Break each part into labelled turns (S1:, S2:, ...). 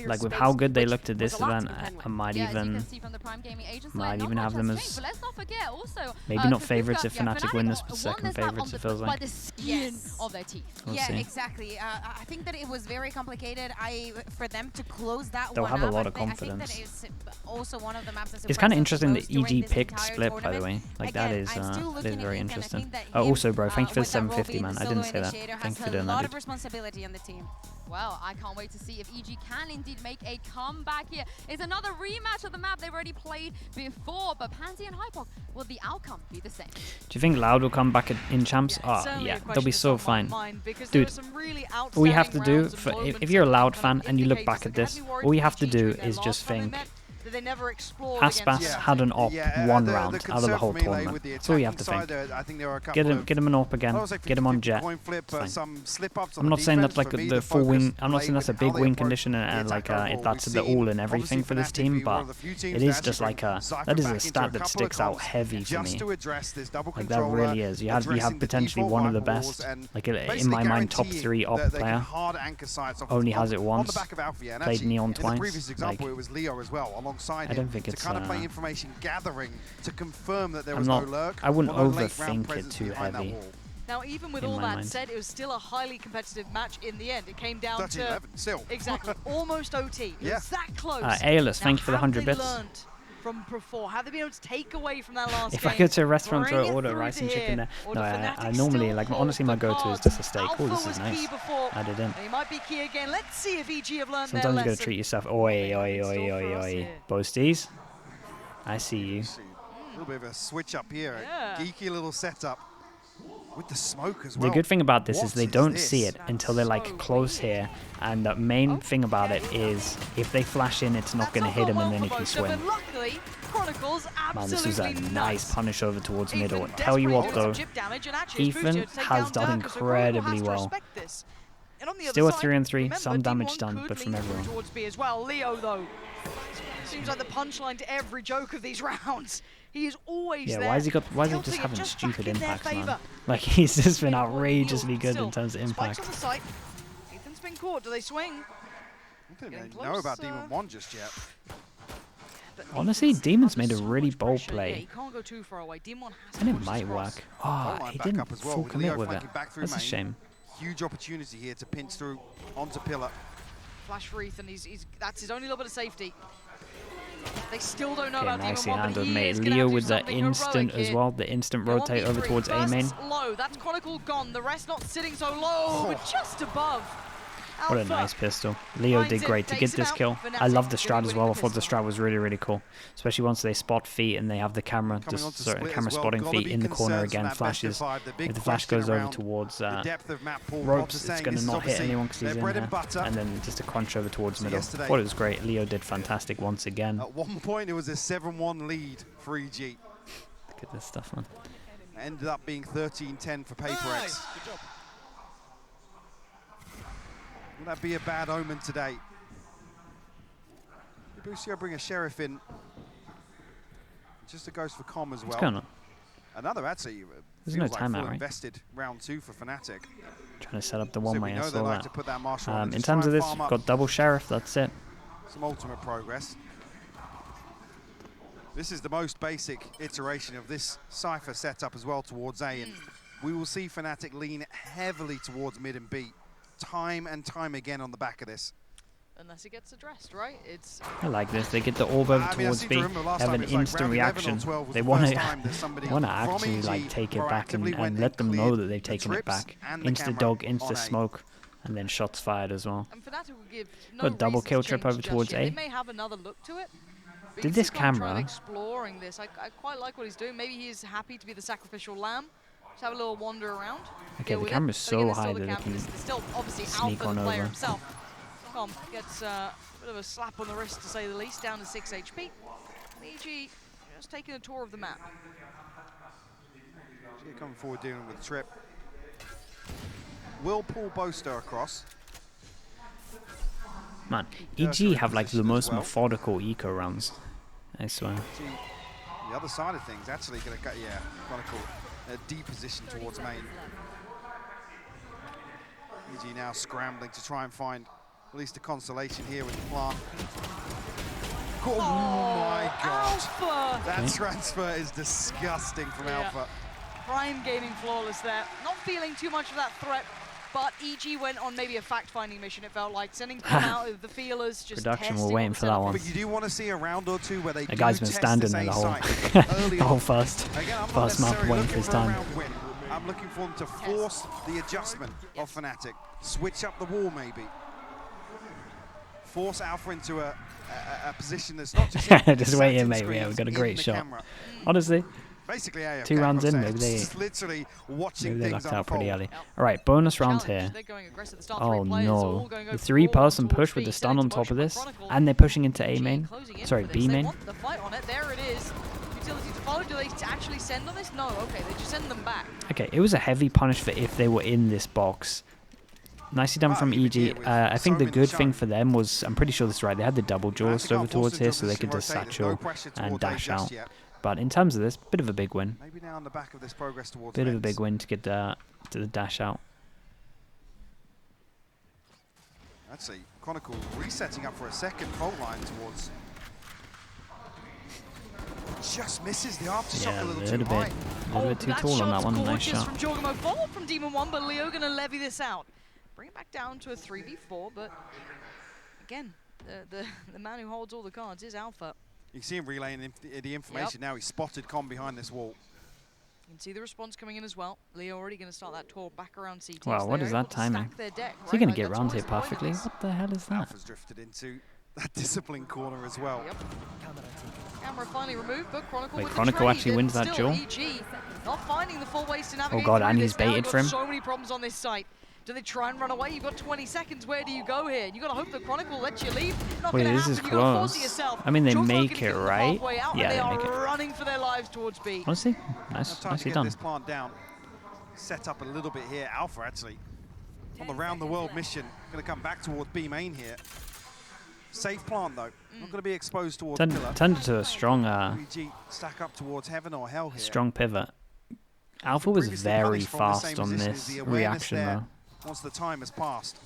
S1: like with how good they looked at this event, I might even have them as maybe not favorites if FNATIC win this, but second favorites it feels like. We'll see.
S2: Exactly. I think that it was very complicated. For them to close that
S1: They'll
S2: one
S1: have a
S2: up,
S1: lot of
S2: I think
S1: confidence.
S2: that it's also one of the maps that
S1: It's kind of
S2: surprised us the
S1: interesting that
S2: most during
S1: EG
S2: this
S1: picked
S2: entire
S1: Split, by the
S2: tournament.
S1: way. Like
S2: Again,
S1: that
S2: I'm still
S1: is
S2: looking
S1: very
S2: at Ethan. I
S1: interesting.
S2: think that
S1: Oh,
S2: him,
S1: also, bro, thank you for the
S2: with that role
S1: 750,
S2: being
S1: man.
S2: the
S1: I didn't
S2: solo
S1: say that.
S2: initiator,
S1: Thank you
S2: has
S1: for doing
S2: a
S1: that,
S2: lot
S1: dude.
S2: of responsibility on the team.
S3: Well, I can't wait to see if EG can indeed make a comeback here. It's another rematch of the map they've already played before, but Pansy and Hypoc, will the outcome be the same?
S1: Do you think Loud will come back in champs? Oh, yeah, they'll be so fine. Dude, all we have to do, if you're a Loud fan and you look back at this, all you have to do is just think, Aspas had an op one round out of the whole tournament. That's all you have to think. Get him an op again. Get him on jet. Fine. I'm not saying that's like the full win. I'm not saying that's a big win condition and like if that's the all and everything for this team, but it is just like that is a stat that sticks out heavy for me. Like that really is. You have potentially one of the best, like in my mind, top 3 op player. Only has it once. Played Neon twice. Like, I don't think it's.
S4: Information gathering to confirm that there was
S1: no
S4: lurk.
S1: I wouldn't overthink it too heavy.
S5: Now, even with all that said, it was still a highly competitive match in the end. It came down
S4: 13-11
S5: to
S4: still.
S5: Exactly, almost OT. It was that close.
S1: Aeolus, thank you for the 100 bits.
S5: From before, have they been able to take away from that last
S1: If
S5: game?
S1: I go to a restaurant to order rice and chicken there, no, I normally, like, honestly, my go-to is just a steak. Oh, this is nice. Add it in.
S5: They might be key again. Let's see if EG have learned
S1: Sometimes you gotta treat yourself. Oi, oi, oi, oi, oi. Boasties, I see you.
S4: A little bit of a switch up here. Geeky little setup with the smoke as well.
S1: The good thing about this is they don't see it until they're like close here, and the main thing about it is if they flash in, it's not going to hit him, and then he can swim. Man, this was a nice punish over towards middle. Tell you what though, Ethan has done incredibly well. Still a 3-on-3, some damage done, but from everyone.
S5: Leo though seems like the punchline to every joke of these rounds. He is always there.
S1: Why is he just having stupid impacts, man? Like, he's just been outrageously good in terms of impact.
S5: Ethan's been caught. Do they swing?
S4: I don't know about Demon 1 just yet.
S1: Honestly, Demon's made a really bold play.
S5: He can't go too far away. Demon has
S1: and it might work. Oh, he didn't full commit with it. That's a shame.
S4: Huge opportunity here to pinch through onto Pillar.
S5: Flash for Ethan. That's his only little bit of safety. They still don't know about
S1: nicely
S5: Demon 1, but
S1: handled,
S5: he
S1: mate.
S5: is gonna
S1: Leo
S5: do
S1: with the
S5: something
S1: instant
S5: heroic
S1: as well, the instant rotate over towards A main.
S5: Low. That's Chronicle gone. The rest not sitting so low, but just above.
S1: What a nice pistol. Leo did great to get this kill. I love the strat as well. I thought the strat was really, really cool. Especially once they spot feet and they have the camera, just camera spotting feet in the corner again, flashes. If the flash goes over towards ropes, it's going to not hit anyone because he's in there. And then just a crunch over towards middle. Thought it was great. Leo did fantastic once again.
S4: At one point, it was a 7-1 lead for EG.
S1: Look at this stuff, man.
S4: Ended up being 13-10 for Paper X. Will that be a bad omen today? Busio bring a Sheriff in. Just a ghost for Com as well.
S1: What's going on?
S4: Another actually.
S1: There's no timeout, right?
S4: Invested round 2 for FNATIC.
S1: Trying to set up the one-way, I saw
S4: like
S1: that. In terms of this, we've got double Sheriff, that's it.
S4: Some ultimate progress. This is the most basic iteration of this Cypher setup as well towards A, and we will see FNATIC lean heavily towards mid and B. Time and time again on the back of this.
S5: Unless it gets addressed, right?
S1: I like this. They get the orb over towards B, have an instant reaction. They want to actually like take it back and let them know that they've taken it back. Insta dog, insta smoke, and then shots fired as well. Got double kill trip over towards A.
S5: They may have another look to it.
S1: Did this camera?
S5: Exploring this, I quite like what he's doing. Maybe he's happy to be the sacrificial lamb. Just have a little wander around.
S1: Okay, the camera's so high that they can
S5: still obviously
S1: sneak on over.
S5: Himself. Com gets a bit of a slap on the wrist to say the least, down to 6 HP. EG just taking a tour of the map.
S4: Coming forward dealing with the trip. Will pull Boaster across.
S1: Man, EG have like the most methodical eco runs, I swear.
S4: The other side of things actually going to get, Chronicle a deep position towards main. EG now scrambling to try and find at least a consolation here with Plant. Oh my god.
S5: Alpha!
S4: That transfer is disgusting from Alpha.
S5: Prime gaming flawless there. Not feeling too much of that threat, but EG went on maybe a fact-finding mission, it felt like. Sending them out of the feelers, just
S1: Production
S5: testing
S1: were waiting
S5: all the
S1: for that one.
S4: But you do want to see a round or two where they
S1: The guy's been standing there the whole first map waiting for his time.
S4: I'm looking for them to force the adjustment of FNATIC. Switch up the wall maybe. Force Alpha into a position that's not just
S1: just wait here, mate. Yeah, we've got a great shot.
S4: Camera.
S1: Honestly,
S4: Basically, AFK,
S1: 2 rounds in, maybe they lucked out pretty early. All right, bonus round here. Oh no, the 3-person push with the stun on top of this, and they're pushing into A main. Sorry, B main.
S5: The fight on it. There it is. Utility to follow. Do they actually send on this? No. Okay, they just send them back.
S1: Okay, it was a heavy punish for if they were in this box. Nicely done from EG. I think the good thing for them was, I'm pretty sure this is right, they had the double jaws over towards here, so they could just satchel and dash out. But in terms of this, bit of a big win.
S4: Maybe now on the back of this progress towards
S1: Bit of a big win to get to the dash out.
S4: Actually, Chronicle resetting up for a second fault line towards. Just misses the aftershock
S1: Yeah,
S4: a little
S1: bit too tall on that one. Nice shot.
S5: From Jorgamo, follow from Demon 1, but Leo gonna levy this out. Bring it back down to a 3v4, but again, the man who holds all the cards is Alpha.
S4: You can see him relaying the information now. He's spotted Com behind this wall.
S5: You can see the response coming in as well. Leo already going to start that tour back around CT.
S1: Wow, what is that timing? Is he going to get round here perfectly? What the hell is that?
S4: Alpha's drifted into that discipline corner as well.
S5: Yep. Camera finally removed, but Chronicle
S1: Wait,
S5: with
S1: Chronicle
S5: the
S1: actually
S5: trade,
S1: wins
S5: and
S1: that
S5: still
S1: duel?
S5: EG not finding the full ways to navigate
S1: Oh god,
S5: through
S1: and
S5: this
S1: he's
S5: now.
S1: baited
S5: You've
S1: for him.
S5: got so many problems on this site. Do they try and run away? You've got 20 seconds. Where do you go here? You got to hope the Chronicle lets you leave. Not
S1: Wait,
S5: gonna
S1: this is
S5: happen. You gotta force it
S1: close.
S5: yourself.
S1: I mean, they
S5: Jorgamo
S1: make
S5: can
S1: it,
S5: get them
S1: right?
S5: halfway out,
S1: Yeah,
S5: and they
S1: they
S5: are
S1: make it.
S5: running for their lives towards B.
S1: Honestly,
S4: Time to
S1: nicely
S4: get
S1: done.
S4: this plant down. Set up a little bit here. Alpha actually on the round the world mission. Going to come back towards B main here. Safe plant though. Not going to be exposed towards pillar.
S1: Turned into a strong,
S4: EG stack up towards heaven or hell here.
S1: strong pivot. Alpha was
S4: Previously
S1: very
S4: punished from the same
S1: fast on
S4: position
S1: this
S4: as the awareness
S1: reaction
S4: there
S1: though.
S4: Once the time has passed.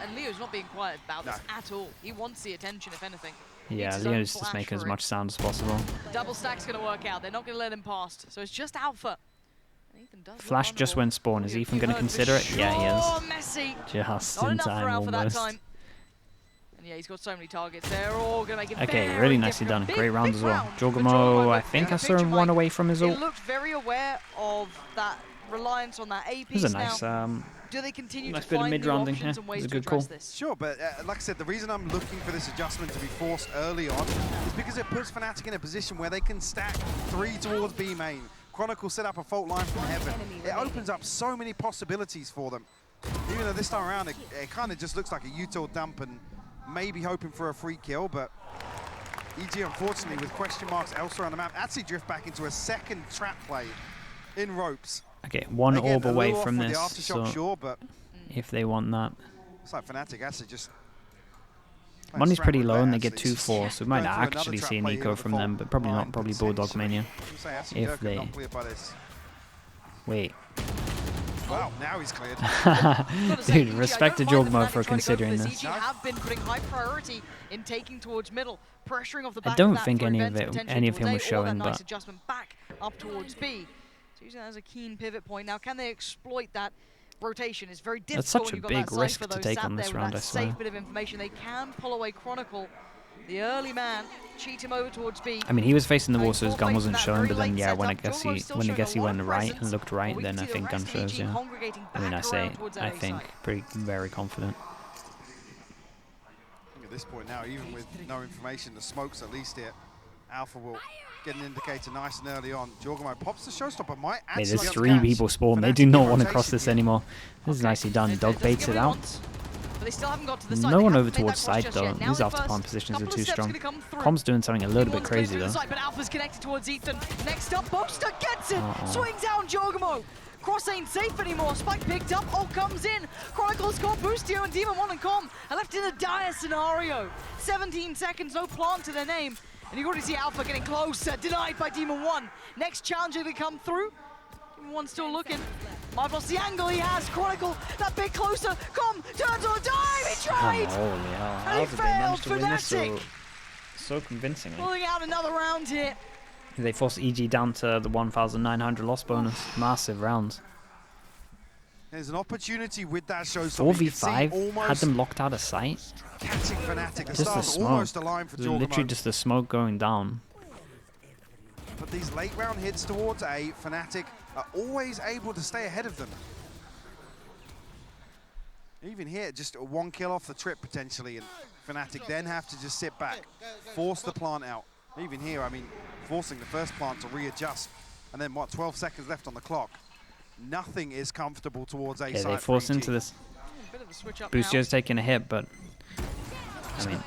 S5: And Leo's not being quiet about this
S4: No.
S5: at all. He wants the attention, if anything.
S1: Yeah,
S5: Needs his own
S1: Leo's just
S5: flash
S1: making as
S5: for it.
S1: much sound as possible.
S5: Double stack's going to work out. They're not going to let him past. So it's just Alpha. And Ethan does look
S1: Flash just
S5: vulnerable.
S1: went spawn. Is
S5: You-
S1: Ethan
S5: you
S1: going to
S5: heard
S1: consider
S5: for
S1: it? Yeah, he
S5: sure,
S1: is.
S5: Messi.
S1: Just
S5: Not
S1: in
S5: enough for
S1: time,
S5: Alpha that
S1: almost.
S5: time. And yeah, he's got so many targets. They're all going to make it
S1: Okay,
S5: very
S1: really nicely
S5: difficult.
S1: done. Great
S5: Big,
S1: round
S5: big
S1: as well.
S5: round for
S1: Jorgamo, I
S5: but
S1: think
S5: the
S1: I saw him
S5: picture,
S1: one
S5: Mike,
S1: away from his
S5: He
S1: ult.
S5: looked very aware of that reliance on that AP.
S1: This is a nice,
S5: do they continue
S1: nice
S5: to
S1: bit of
S5: find new
S1: mid-rounding
S5: options
S1: here.
S5: and ways
S1: It was a
S5: to
S1: good call.
S5: address this?
S4: Sure, but like I said, the reason I'm looking for this adjustment to be forced early on is because it puts FNATIC in a position where they can stack 3 towards B main. Chronicle set up a fault line from heaven. It opens up so many possibilities for them. Even though this time around, it kind of just looks like a util dump and maybe hoping for a free kill, but EG, unfortunately, with question marks elsewhere on the map, actually drift back into a second trap play in ropes.
S1: Okay, one
S4: Again,
S1: orb
S4: a
S1: away
S4: little
S1: from
S4: off with
S1: this,
S4: the aftershock,
S1: so
S4: sure, but
S1: if they want that.
S4: it's like FNATIC actually just...
S1: Money's pretty low and they get
S4: actually.
S1: 2-4, so we might
S4: Going for another
S1: actually
S4: trap
S1: see an
S4: play here
S1: eco
S4: with the
S1: from
S4: fault
S1: them, but probably
S4: line,
S1: not, probably Bulldog
S4: potentially.
S1: Mania.
S4: Say, actually,
S1: If
S4: Dirk
S1: they-
S4: not cleared by this.
S1: Wait.
S4: Wow, now he's cleared.
S1: Dude, respect to Jorgamo for considering this.
S5: EG have been putting high priority in taking towards middle, pressuring off the
S1: I
S5: back
S1: don't
S5: of that
S1: think
S5: for
S1: any of
S5: events
S1: it-
S5: potentially
S1: any of him
S5: today,
S1: was
S5: or that
S1: showing,
S5: nice
S1: but-
S5: adjustment back up towards B. So using that as a keen pivot point. Now, can they exploit that rotation? It's very difficult.
S1: That's such
S5: when
S1: a
S5: you've got
S1: big
S5: that
S1: risk
S5: Cypher,
S1: to
S5: though,
S1: take
S5: sat
S1: on this
S5: there with
S1: round,
S5: that
S1: I swear.
S5: safe bit of information. They can pull away Chronicle, the early man, cheat him over towards B.
S1: I mean, he was facing the wall,
S5: Going
S1: so his
S5: full
S1: gun
S5: face
S1: wasn't
S5: in that
S1: showing,
S5: very
S1: but then
S5: late
S1: yeah, when I
S5: setup.
S1: guess he
S5: Jorgamo still
S1: when I
S5: showing
S1: guess he
S5: a lot
S1: went
S5: of
S1: right
S5: presence,
S1: and looked right,
S5: but we
S1: then
S5: can
S1: I
S5: see the
S1: think gun
S5: rest of
S1: shows,
S5: EG
S1: yeah.
S5: congregating
S1: I mean,
S5: back around towards
S1: I
S5: LA
S1: think
S5: side.
S1: pretty very confident.
S4: I think at this point now, even with no information, the smokes at least here, Alpha will get an indicator nice and early on. Jorgamo pops the showstopper, might
S1: Hey,
S4: actually
S1: there's
S4: be able to
S1: 3
S4: catch
S1: people spawned. They
S4: FNATIC
S1: do
S4: in
S1: not want to cross
S4: rotation
S1: this
S4: here.
S1: anymore. This is nicely done. Dog baits it out.
S5: But they still haven't got to the side.
S1: No
S5: They
S1: one
S5: haven't
S1: over
S5: made
S1: towards
S5: that cross
S1: side
S5: just
S1: though.
S5: yet. Now
S1: These
S5: the
S1: after
S5: first
S1: palm positions are
S5: couple of
S1: too
S5: steps
S1: strong.
S5: gonna come through.
S1: Com's doing something a little bit
S5: One's going
S1: crazy
S5: through the
S1: though.
S5: side, but Alpha's connected towards Ethan. Next up, Boaster gets it. Swings down Jorgamo. Cross ain't safe anymore. Spike picked up. Ult comes in. Chronicle's got Boostio and Demon 1 and Com are left in a dire scenario. 17 seconds, no plant to their name. And you already see Alpha getting closer. Denied by Demon 1. Next challenger to come through. Demon 1 still looking. Might lost the angle he has. Chronicle, that bit closer. Come, turns on a dime. He tried.
S1: Holy hell. How
S5: And he
S1: did they manage
S5: failed.
S1: to win this
S5: FNATIC
S1: so convincingly?
S5: pulling out another round here.
S1: They forced EG down to the 1,900 loss bonus. Massive rounds.
S4: There's an opportunity with that show.
S1: 4v5 had them locked out of sight.
S4: Catching FNATIC. The
S1: Just the
S4: stars
S1: smoke.
S4: almost aligned for
S1: Literally
S4: Jorgamo.
S1: just the smoke going down.
S4: But these late round hits towards A, FNATIC are always able to stay ahead of them. Even here, just a 1 kill off the trip potentially, and FNATIC then have to just sit back, force the plant out. Even here, I mean, forcing the first plant to readjust, and then what, 12 seconds left on the clock. Nothing is comfortable towards A
S1: Yeah,
S4: side.
S1: they forced into this. Boostio's taking a hit, but I mean,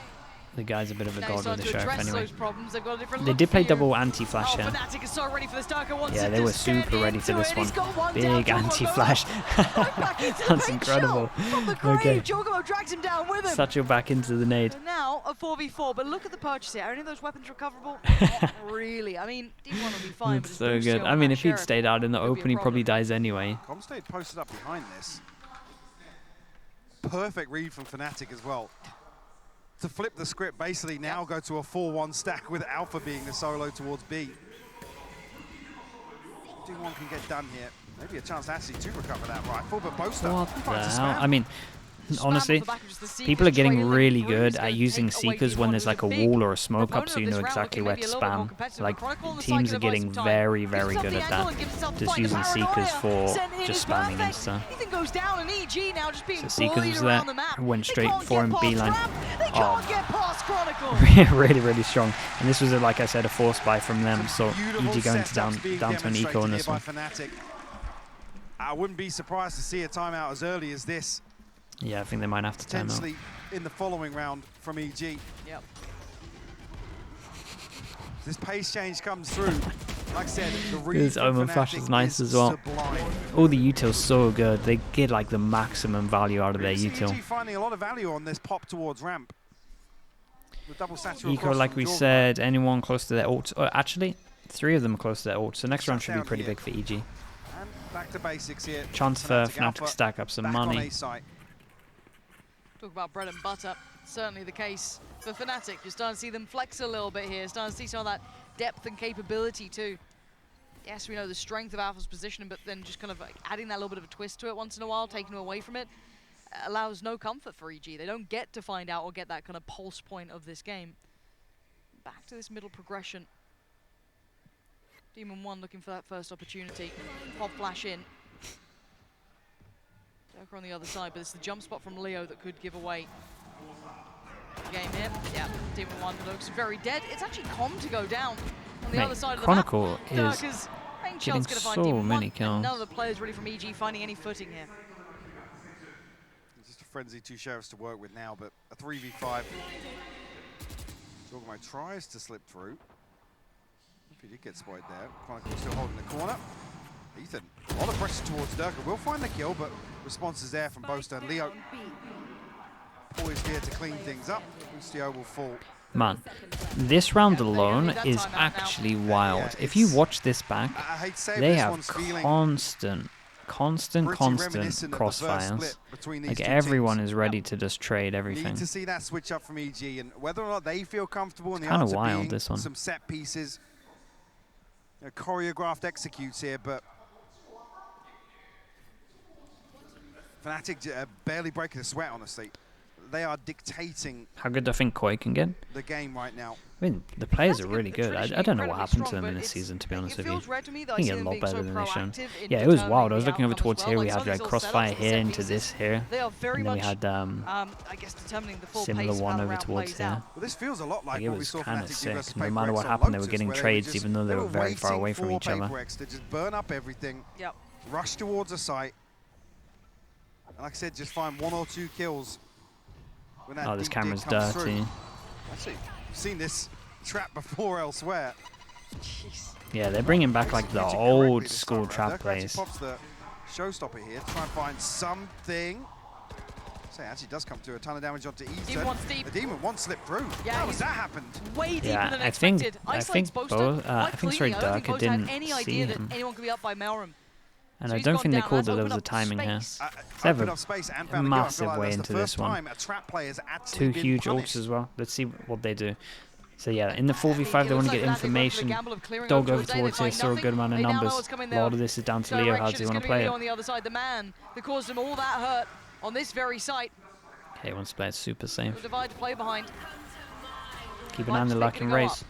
S1: the guy's a bit of a god with the sheriff anyway. They did play double anti-flash here. Yeah, they were super ready for this one. Big anti-flash. That's incredible. Okay. Such a back into the nade.
S5: So now a 4v4, but look at the purchase here. Are any of those weapons recoverable? Not really. I mean, D1 will be fine.
S1: That's so good. I mean, if he'd stayed out in the open, he probably dies anyway.
S4: Comstade posted up behind this. Perfect read from FNATIC as well. To flip the script, basically now go to a 4-1 stack with Alpha being the solo towards B. D1 can get done here. Maybe a chance actually to recover that rifle, but Boaster
S1: What the
S4: finds a
S1: hell?
S4: spam.
S1: I mean, honestly, people are getting really good at using Seekers when there's like a wall or a smoke up so you know exactly where to spam. Like, teams are getting very, very good at that. Just using Seekers for just spamming and stuff. So Seekers was there, went straight for him, B-line. Oh, really, really strong. And this was, like I said, a force buy from them, so EG going to down to an eco on this one.
S4: I wouldn't be surprised to see a timeout as early as this.
S1: Yeah, I think they might have to time out.
S4: Potentially in the following round from EG.
S5: Yep.
S4: This pace change comes through. Like I said, the read
S1: This
S4: from
S1: Omen Flash is
S4: FNATIC
S1: nice as well.
S4: sublime.
S1: All the util's so good. They get like the maximum value out of their
S4: Really see
S1: util.
S4: EG finding a lot of value on this pop towards ramp. The double satchel
S1: Eco,
S4: across
S1: like
S4: from
S1: we
S4: Jorgamo.
S1: said, anyone close to their ult. Oh, actually, 3 of them are close to their ult. So next round should be
S4: Shut
S1: pretty
S4: down
S1: big for EG.
S4: And back to basics here.
S1: Chance for
S4: FNATIC
S1: FNATIC
S4: Alpha
S1: to stack up some
S4: back on
S1: money.
S4: A site.
S5: Talk about bread and butter. Certainly the case for FNATIC. You're starting to see them flex a little bit here. Starting to see some of that depth and capability too. Yes, we know the strength of Alpha's positioning, but then just kind of like adding that little bit of a twist to it once in a while, taking them away from it, allows no comfort for EG. They don't get to find out or get that kind of pulse point of this game. Back to this middle progression. Demon 1 looking for that first opportunity. Pop flash in. Joker on the other side, but it's the jump spot from Leo that could give away the game here. Yeah, Demon 1 looks very dead. It's actually calm to go down on the
S1: Mate,
S5: other side of the
S1: Chronicle
S5: map.
S1: is
S5: Darker's main
S1: getting
S5: chance gonna find
S1: so
S5: Demon 1,
S1: many
S5: and
S1: kills.
S5: none of the players really from EG finding any footing here.
S4: Just a frenzy, 2 sheriffs to work with now, but a 3v5. Jorgamo tries to slip through. If he did get spotted there. Chronicle still holding the corner. Ethan, a lot of pressure towards Durka. Will find the kill, but responses there from Boaster and Leo. Poised here to clean things up. Boostio will fall.
S1: Man, this round alone is actually wild.
S4: Yeah,
S1: If you
S4: it's-
S1: watch this back,
S4: I hate to say it,
S1: they
S4: but this
S1: have
S4: one's feeling
S1: constant
S4: pretty reminiscent of the first
S1: crossfires.
S4: split between these
S1: Like
S4: two
S1: everyone
S4: teams.
S1: is ready to just trade everything.
S4: Need to see that switch up from EG, and whether or not they feel comfortable in the
S1: kinda
S4: answer
S1: wild,
S4: being
S1: this one.
S4: some set pieces, choreographed executes here, but FNATIC barely breaking a sweat, honestly. They are dictating
S1: How good do I think Koi can get?
S4: the game right now.
S1: I mean, the players are
S5: FNATIC
S1: really good. I don't know what happened to them in this season, to be honest with you. I think a lot better than they've shown. Yeah, it was wild. I was looking over towards here. We had like crossfire here into this here,
S5: They are very
S1: and then we
S5: much,
S1: had
S5: I guess, determining the full
S1: similar
S5: pace of
S1: one
S5: how the
S1: over
S5: round
S1: towards
S5: plays
S1: here.
S5: out.
S4: Well, this feels a lot like
S1: Like, it
S4: what we
S1: was
S4: saw
S1: kinda
S4: FNATIC do
S1: sick.
S4: versus
S1: No
S4: Paper
S1: matter
S4: X
S1: what
S4: on
S1: happened, they were
S4: Lotus,
S1: getting
S4: where
S1: trades,
S4: just-
S1: even though they were very far
S4: waiting
S1: away from
S4: for
S1: each other.
S4: Paper X to just burn up everything,
S5: Yep.
S4: rush towards a site, and like I said, just find 1 or 2 kills when that
S1: Oh, this
S4: deep dig
S1: camera's
S4: comes
S1: dirty.
S4: through. Actually, I've seen this trap before elsewhere.
S5: Jeez.
S1: Yeah, they're bringing back like the
S4: Executed correctly
S1: old
S4: this
S1: school
S4: time
S1: trap
S4: around. Durka actually
S1: plays.
S4: pops the showstopper here to try and find something. So it actually does come through a ton of damage onto Ethan.
S5: Demon 1's deep.
S4: The Demon 1 slipped through.
S5: Yeah,
S4: How has
S5: he's-
S4: that happened?
S5: Way deeper
S1: Yeah,
S5: than
S1: I think
S5: expected.
S1: I
S5: Isolates
S1: think
S5: Boaster
S1: both.
S5: quite
S1: I think sorry,
S5: cleanly. I don't think
S1: Durka
S5: Boaster had
S1: didn't
S5: any
S1: see
S5: idea that
S1: him.
S5: anyone could be up by Melrim.
S1: And
S5: So
S1: I
S5: he's
S1: don't
S5: gone
S1: think they
S5: down.
S1: called
S5: That's
S1: that there was
S5: opened
S1: a
S5: up
S1: timing here.
S5: space.
S1: They have
S4: Opened
S1: a
S4: up space and
S1: a
S4: found a go. I
S1: massive
S4: feel like
S1: way
S4: that's
S1: into
S4: the
S1: this
S4: first
S1: one.
S4: time a trap player's actually
S1: Two
S4: been
S1: huge
S4: punished.
S1: ults as well. Let's see what they do. So yeah, in the 4v5 they want to get information. Dog over towards here, saw a good amount of numbers. A lot of this is down to Leo. How does he want to play it?
S5: On the other side, the man that caused him all that hurt on this very site.
S1: Okay, he wants to play it super safe.
S5: Divide to play behind.
S1: Keep an eye on the luck and race.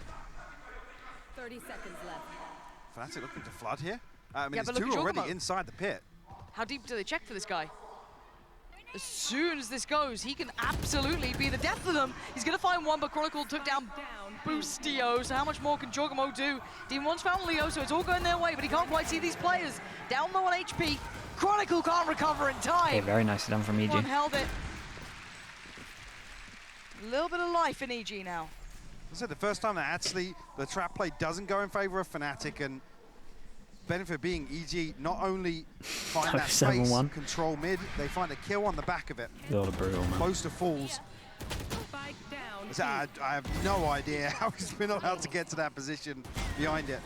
S6: 30 seconds left.
S4: FNATIC looking to flood here. I mean,
S5: Yeah,
S4: it's
S5: but look
S4: two
S5: at
S4: already
S5: Jorgamo.
S4: inside the pit.
S5: How deep do they check for this guy? As soon as this goes, he can absolutely be the death of them. He's going to find one, but Chronicle took down Boostio, so how much more can Jorgamo do? Demon One's found Leo, so it's all going their way, but he can't quite see these players. Down low on HP. Chronicle can't recover in time.
S1: Okay, very nicely done from
S5: One
S1: EG.
S5: held it. A little bit of life in EG now.
S4: I said the first time that actually the trap play doesn't go in favor of FNATIC, and benefit being EG not only find that space,
S1: 7-1.
S4: control mid, they find a kill on the back of it.
S1: A little brutal, man.
S4: Close to falls.
S6: Spike down.
S4: So I have no idea how he's been allowed to get to that position behind it.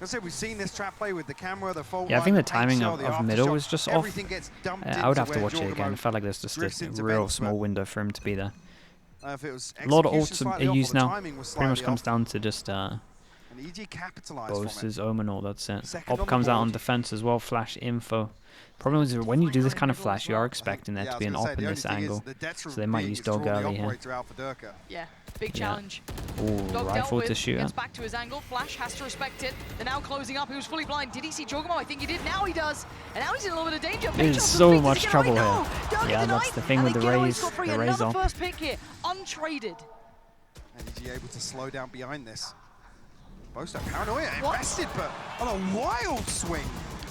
S4: I said we've seen this trap play with the camera, the fault
S1: Yeah, I think
S4: line,
S1: the timing
S4: cell,
S1: of
S4: the
S1: middle
S4: aftershock,
S1: was just off.
S4: everything gets dumped
S1: I would
S4: into
S1: have to
S4: where
S1: watch it again.
S4: Jorgamo
S1: It felt like there's
S4: drifts
S1: just a
S4: into
S1: real
S4: vents,
S1: small
S4: but,
S1: window for him to be there.
S4: if it was
S1: A lot of
S4: execution
S1: ults
S4: slightly
S1: are
S4: off or
S1: used
S4: the
S1: now.
S4: timing was
S1: Pretty much
S4: slightly
S1: comes
S4: off,
S1: down to just
S4: and EG capitalized from it.
S1: Boast's omen all, that's it.
S4: Second on
S1: Op
S4: the
S1: comes out
S4: board.
S1: on defense as well, flash info. Problem is when you do this kind of flash, you are expecting there
S4: Yeah,
S1: to
S4: I
S1: be
S4: was
S1: an
S4: gonna
S1: op
S4: say,
S1: in
S4: the
S1: this
S4: only thing is
S1: angle.
S4: the detriment
S1: So they might
S4: being
S1: use
S4: is draw
S1: dog
S4: the
S1: early here.
S4: operator out for Durka.
S5: Yeah, big
S1: Yeah.
S5: challenge.
S1: Ooh,
S5: Dog dealt
S1: rifle
S5: with,
S1: to shoot
S5: gets
S1: at.
S5: back to his angle. Flash has to respect it. They're now closing up. He was fully blind. Did he see Jorgamo? I think he did. Now he does. And now he's in a little bit of danger.
S1: There's
S5: Big
S1: so
S5: shot
S1: much
S5: to
S1: trouble
S5: the
S1: here.
S5: Durka
S1: Yeah, that's
S5: denied,
S1: the thing
S5: and
S1: with
S5: they
S1: the
S5: get away
S1: raise-
S5: scot-free.
S1: the raise
S5: Another
S1: op.
S5: first pick here, untraded.
S4: And EG able to slow down behind this. Bosto paranoia
S5: What?
S4: invested, but on a wild swing.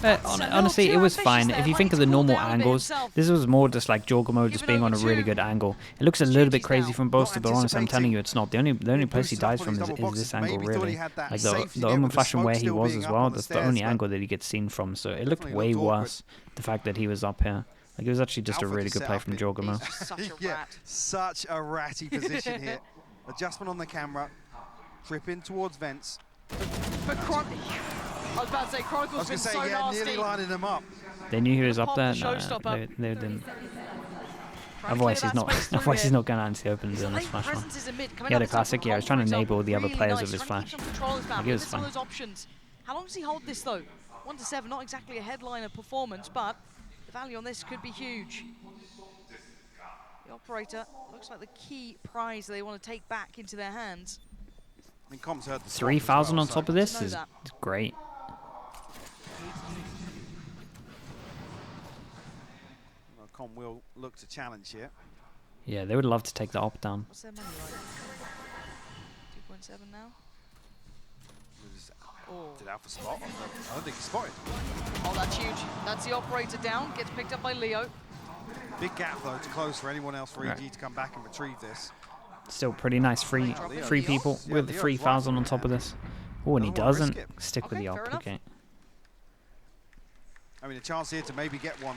S1: Honestly, it was fine. If you think of the normal angles, this was more just like Jorgamo just being on a really good angle. It looks a little bit crazy from Bosto, but honestly, I'm telling you, it's not. The only place he dies from is this angle, really. Like the omen flash from where he was as well, that's the only angle that he gets seen from, so it looked way worse, the fact that he was up here. Like, it was actually just a really good play from Jorgamo.
S5: Such a
S4: Yeah,
S5: rat.
S4: such a ratty position here. Adjustment on the camera. Trip in towards vents.
S5: But I was about to say,
S4: I
S5: Chronicle's
S4: was
S5: been
S4: going to say,
S5: so
S4: yeah,
S5: nasty.
S4: nearly lining them up.
S1: They knew he was up
S5: Pop
S1: there?
S5: the
S1: No,
S5: showstopper.
S1: they didn't.
S5: Trying to
S1: Otherwise
S5: clear
S1: he's
S5: that
S1: not.
S5: space through
S1: Otherwise he's
S5: here.
S1: not going to anti-open
S5: His
S1: doing this
S5: late
S1: flash one.
S5: presence is in mid. Coming
S1: Yeah,
S5: up
S1: the
S5: with
S1: classic. Yeah, I was trying to
S5: for
S1: enable the other
S5: really
S1: players
S5: nice.
S1: of his
S5: Trying to
S1: flash.
S5: keep some control of his map.
S1: Like, it was
S5: Listen to
S1: fine.
S5: those options. How long does he hold this though? 1 to 7, not exactly a headliner performance, but the value on this could be huge. The operator looks like the key prize they want to take back into their hands.
S4: I mean, Com's heard the
S1: 3,000 on top of this
S5: know
S1: is
S5: that.
S1: great.
S4: Well, Com will look to challenge here.
S1: Yeah, they would love to take the op down.
S5: What's their money like? 2.7 now? Oh.
S4: Did Alpha spot? I don't think he spotted.
S5: Oh, that's huge. That's the operator down. Gets picked up by Leo.
S4: Big gap though to close for anyone else for EG
S1: Right.
S4: to come back and retrieve this.
S1: Still pretty nice free people
S4: Yeah,
S1: with
S4: Leo's
S1: 3,000 on
S4: right.
S1: top of this. Oh, and he
S4: Doesn't wanna risk
S1: doesn't
S4: it.
S1: stick with
S5: Okay,
S1: the
S5: fair
S1: op.
S5: enough.
S1: Okay.
S4: I mean, a chance here to maybe get one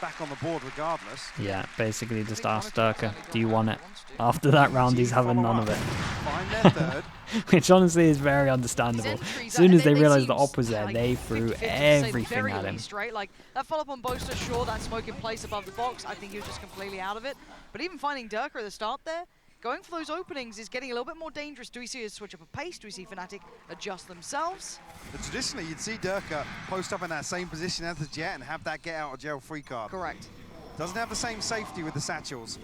S4: back on the board regardless.
S1: Yeah, basically just asked Durka, do you want it? After that round, he's having none of it.
S4: Find their third.
S1: Which honestly is very understandable. As soon as they realized the op was there, they threw everything at him.
S5: Right? Like, that follow-up on Boaster, sure, that smoke in place above the box. I think he was just completely out of it. But even finding Durka at the start there, going for those openings is getting a little bit more dangerous. Do we see a switch up of pace? Do we see FNATIC adjust themselves?
S4: But traditionally, you'd see Durka post up in that same position as the Jet and have that get out of jail free card.
S5: Correct.
S4: Doesn't have the same safety with the satchels.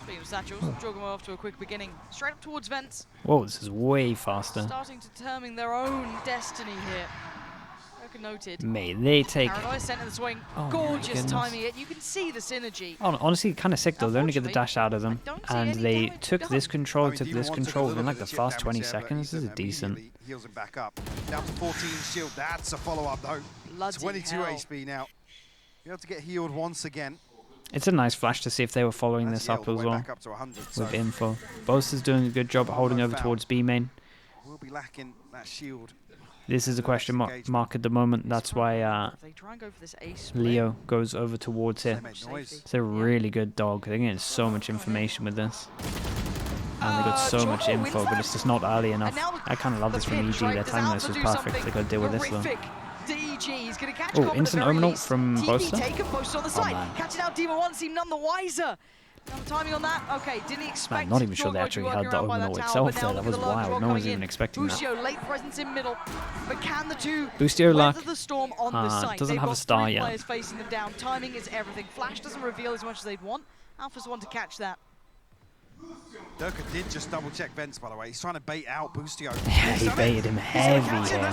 S5: Speaking of satchels, Jorgamo off to a quick beginning. Straight up towards vents.
S1: Whoa, this is way faster.
S5: Starting to determine their own destiny here. Durka noted.
S1: Mate, they take...
S5: Paranoia sent in the swing.
S1: Oh my
S5: Gorgeous
S1: goodness.
S5: timing it. You can see the synergy.
S1: Honestly, kind of sick though. They only get the dash out of them,
S5: I don't see
S1: and
S5: any
S1: they
S5: damage
S1: took
S5: done.
S1: this control,
S4: I mean,
S1: took
S4: Demon
S1: this
S4: One took a
S1: control
S4: little
S1: in like
S4: bit
S1: the
S4: of chip
S1: first 20
S4: damage there, but
S1: seconds. This is
S4: Ethan
S1: decent.
S4: immediately heals him back up. Down to 14 shield. That's a follow-up though.
S5: Bloody
S4: 22
S5: hell.
S4: HP now. Be able to get healed once again.
S1: It's a nice flash to see if they were following
S4: That's
S1: this up
S4: all the
S1: as
S4: way
S1: well
S4: back up to 100. So
S1: with info. Boast is doing a good job at holding
S4: no
S1: over
S4: foul.
S1: towards B main.
S4: we'll be lacking that shield.
S1: This is a question mark at the moment. That's why
S5: If they try and go for this ace split,
S1: Leo goes over towards
S4: They
S1: here.
S4: make noise.
S1: It's a really good dog. They're getting so much information with this. And they got so much info, but it's just not early enough. I kind of love this from EG. Their timeliness was perfect. They got to deal with this though. Oh, instant Omenal from Boaster.
S5: On the side. Catching out Demon 1 seemed none the wiser. Now the timing on that, okay, didn't expect.
S1: Man, not even sure they actually had the Omenal itself there. That was wild. No one's even expecting that.
S5: Boostio, late presence in middle, but can the two
S1: Boostio luck
S5: weather the storm on the site?
S1: doesn't have a star yet.
S5: Players facing them down. Timing is everything. Flash doesn't reveal as much as they'd want. Alpha's one to catch that.
S4: Durka did just double check Vents, by the way. He's trying to bait out Boostio.
S1: Yeah, he baited him heavy here.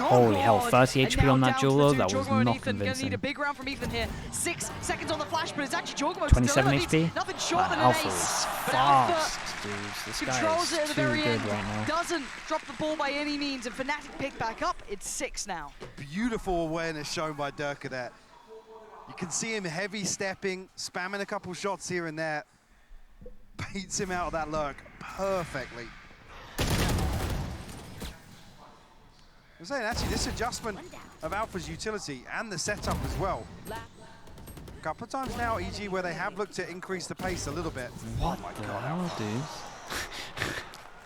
S1: Holy hell, 30 HP on that duel though, that was not convincing.
S5: Need a big round from Ethan here. 6 seconds on the flash, but it's actually Jorgamo
S1: 27 HP?
S5: Nothing short than an
S1: Alpha
S5: ace.
S1: is
S5: But
S1: fast, dudes. This guy
S5: controls it at
S1: is
S5: the
S1: too
S5: very
S1: good
S5: end.
S1: right now.
S5: Doesn't drop the ball by any means, and FNATIC pick back up. It's 6 now.
S4: Beautiful awareness shown by Durka there. You can see him heavy stepping, spamming a couple shots here and there. Baits him out of that lurk perfectly. I'm saying actually this adjustment of Alpha's utility and the setup as well. A couple of times now, EG, where they have looked to increase the pace a little bit.
S1: What the hell, dude?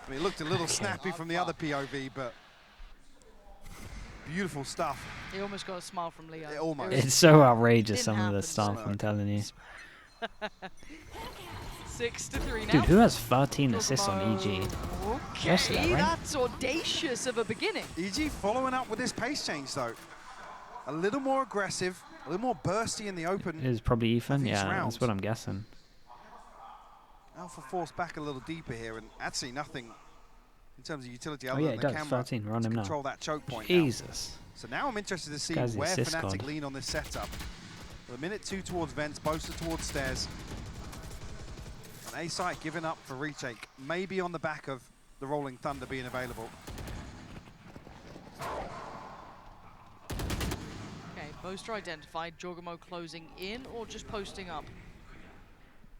S4: I mean, it looked a little snappy from the other POV, but beautiful stuff.
S5: He almost got a smile from Leo.
S4: Almost.
S1: It's so outrageous, some of
S5: happen,
S1: the stuff, I'm telling you.
S5: 6-3 now.
S1: Dude, who has 13 assists on EG?
S5: Okay,
S1: That's that, right?
S5: that's audacious of a beginning.
S4: EG following up with this pace change, though. A little more aggressive, a little more bursty in the open.
S1: It is probably Ethan, yeah,
S4: rounds.
S1: that's what I'm guessing.
S4: Alpha forced back a little deeper here, and actually nothing in terms of utility
S1: Oh
S4: other
S1: yeah,
S4: than
S1: it
S4: the
S1: does,
S4: camera
S1: 13, we're on
S4: to
S1: him now.
S4: control that choke point.
S1: Jesus.
S4: So now I'm interested to see
S1: guy's the
S4: where
S1: assist
S4: FNATIC
S1: god.
S4: lean on this setup. With a minute 2 towards Vents, Boaster towards stairs. An A-site giving up for retake, maybe on the back of the Rolling Thunder being available.
S5: Okay, Boaster identified. Jorgamo closing in or just posting up?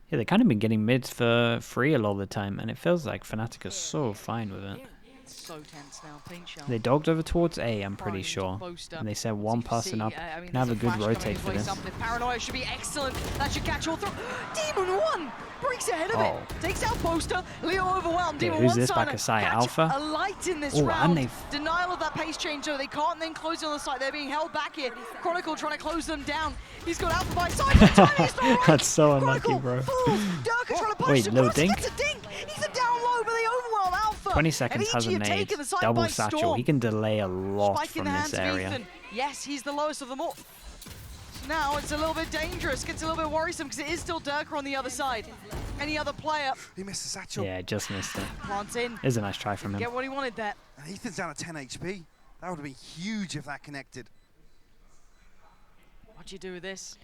S1: Yeah, they've kind of been getting mid for free a lot of the time, and it feels like FNATIC are so fine with it.
S5: It's so tense now. Paint shell.
S1: They dogged over towards A, I'm pretty
S5: Primed
S1: sure.
S5: Boaster.
S1: And they said one person up.
S5: I mean,
S1: Can have a
S5: there's
S1: good
S5: flash coming
S1: rotate
S5: his
S1: for
S5: way,
S1: this.
S5: something. Paranoia should be excellent. That should catch all through. Demon 1 breaks ahead of it. Takes out Boaster. Leo overwhelmed.
S1: Yeah,
S5: Demon
S1: who's
S5: 1
S1: this
S5: trying
S1: back
S5: to
S1: aside?
S5: catch
S1: Alpha?
S5: a light in this
S1: Oh,
S5: round.
S1: and they've...
S5: Denial of that pace change, so they can't then close on the side. They're being held back here. Chronicle trying to close them down. He's got Alpha by side. The timing is not right.
S1: That's so unlucky,
S5: Chronicle
S1: bro.
S5: falls. Durka trying to punch
S1: Wait,
S5: him
S1: little
S5: across.
S1: dink?
S5: Gets a dink. He's a down low, but they overwhelm Alpha.
S1: 20 seconds
S5: and
S1: has a
S5: EG have
S1: nade.
S5: taken the side
S1: Double
S5: by
S1: satchel.
S5: storm.
S1: He can delay a lot
S5: Spike
S1: from
S5: in the hands
S1: this
S5: of
S1: area.
S5: Ethan. Yes, he's the lowest of them all. Now it's a little bit dangerous, gets a little bit worrisome because it is still Durka on the other side. Any other player
S4: He missed the satchel.
S1: Yeah, just missed it.
S5: plants in.
S1: It was a nice try from him.
S5: Get what he wanted there.
S4: And Ethan's down at 10 HP. That would have been huge if that connected.
S5: What do you do with this?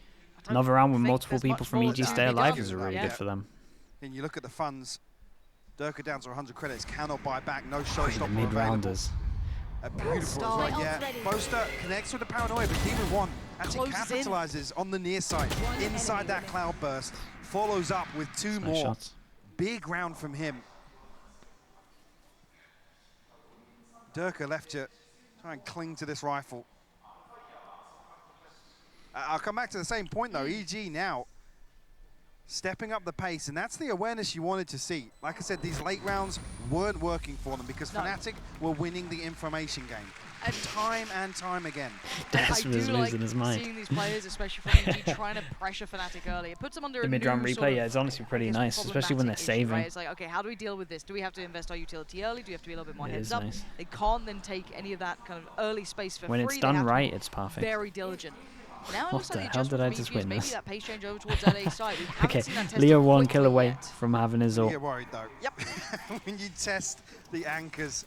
S1: Another round with
S5: think
S1: multiple
S5: there's
S1: people
S5: much
S1: from
S5: more
S1: EG
S5: to
S1: stay
S5: be
S1: alive
S5: done.
S1: is really
S5: Yeah.
S1: good for them.
S4: And you look at the funds. Durka down to 100 credits, cannot buy back, no
S1: Wait, the
S4: showstopper available.
S1: mid-rounders.
S4: A beautiful as well, yeah. Boaster connects with the Paranoia, but Demon 1 actually
S5: Closes in.
S4: capitalizes on the near side, inside that cloud burst, follows up with 2
S1: Nice
S4: more.
S1: shots.
S4: Big round from him. Durka left to try and cling to this rifle. I'll come back to the same point though, EG now stepping up the pace, and that's the awareness you wanted to see. Like I said, these late rounds weren't working for them because FNATIC were winning the information game. And time again.
S1: That's
S5: I
S1: was
S5: do
S1: losing
S5: like
S1: his mind.
S5: seeing these players, especially from EG, trying to pressure FNATIC early. It puts them under
S1: The
S5: a
S1: mid-round
S5: new
S1: replay,
S5: sort of,
S1: yeah, it's honestly pretty
S5: I guess,
S1: nice, especially when they're
S5: problematic issue,
S1: saving.
S5: right? It's like, okay, how do we deal with this? Do we have to invest our utility early? Do we have to be a little bit more
S1: It
S5: heads
S1: is
S5: up?
S1: nice.
S5: They can't then take any of that kind of early space for
S1: When
S5: free.
S1: it's
S5: They
S1: done
S5: have to
S1: right,
S5: be
S1: it's perfect.
S5: very diligent. Now it
S1: What
S5: looks like
S1: the
S5: the
S1: hell did I
S5: adjustment
S1: just
S5: from EG is maybe
S1: witness?
S5: that pace change over towards that A side. We haven't
S1: Okay,
S5: seen that tested
S1: Leo 1 kill
S5: quickly
S1: away
S5: yet.
S1: from having his ult.
S4: You get worried though.
S5: Yep.
S4: When you test the anchors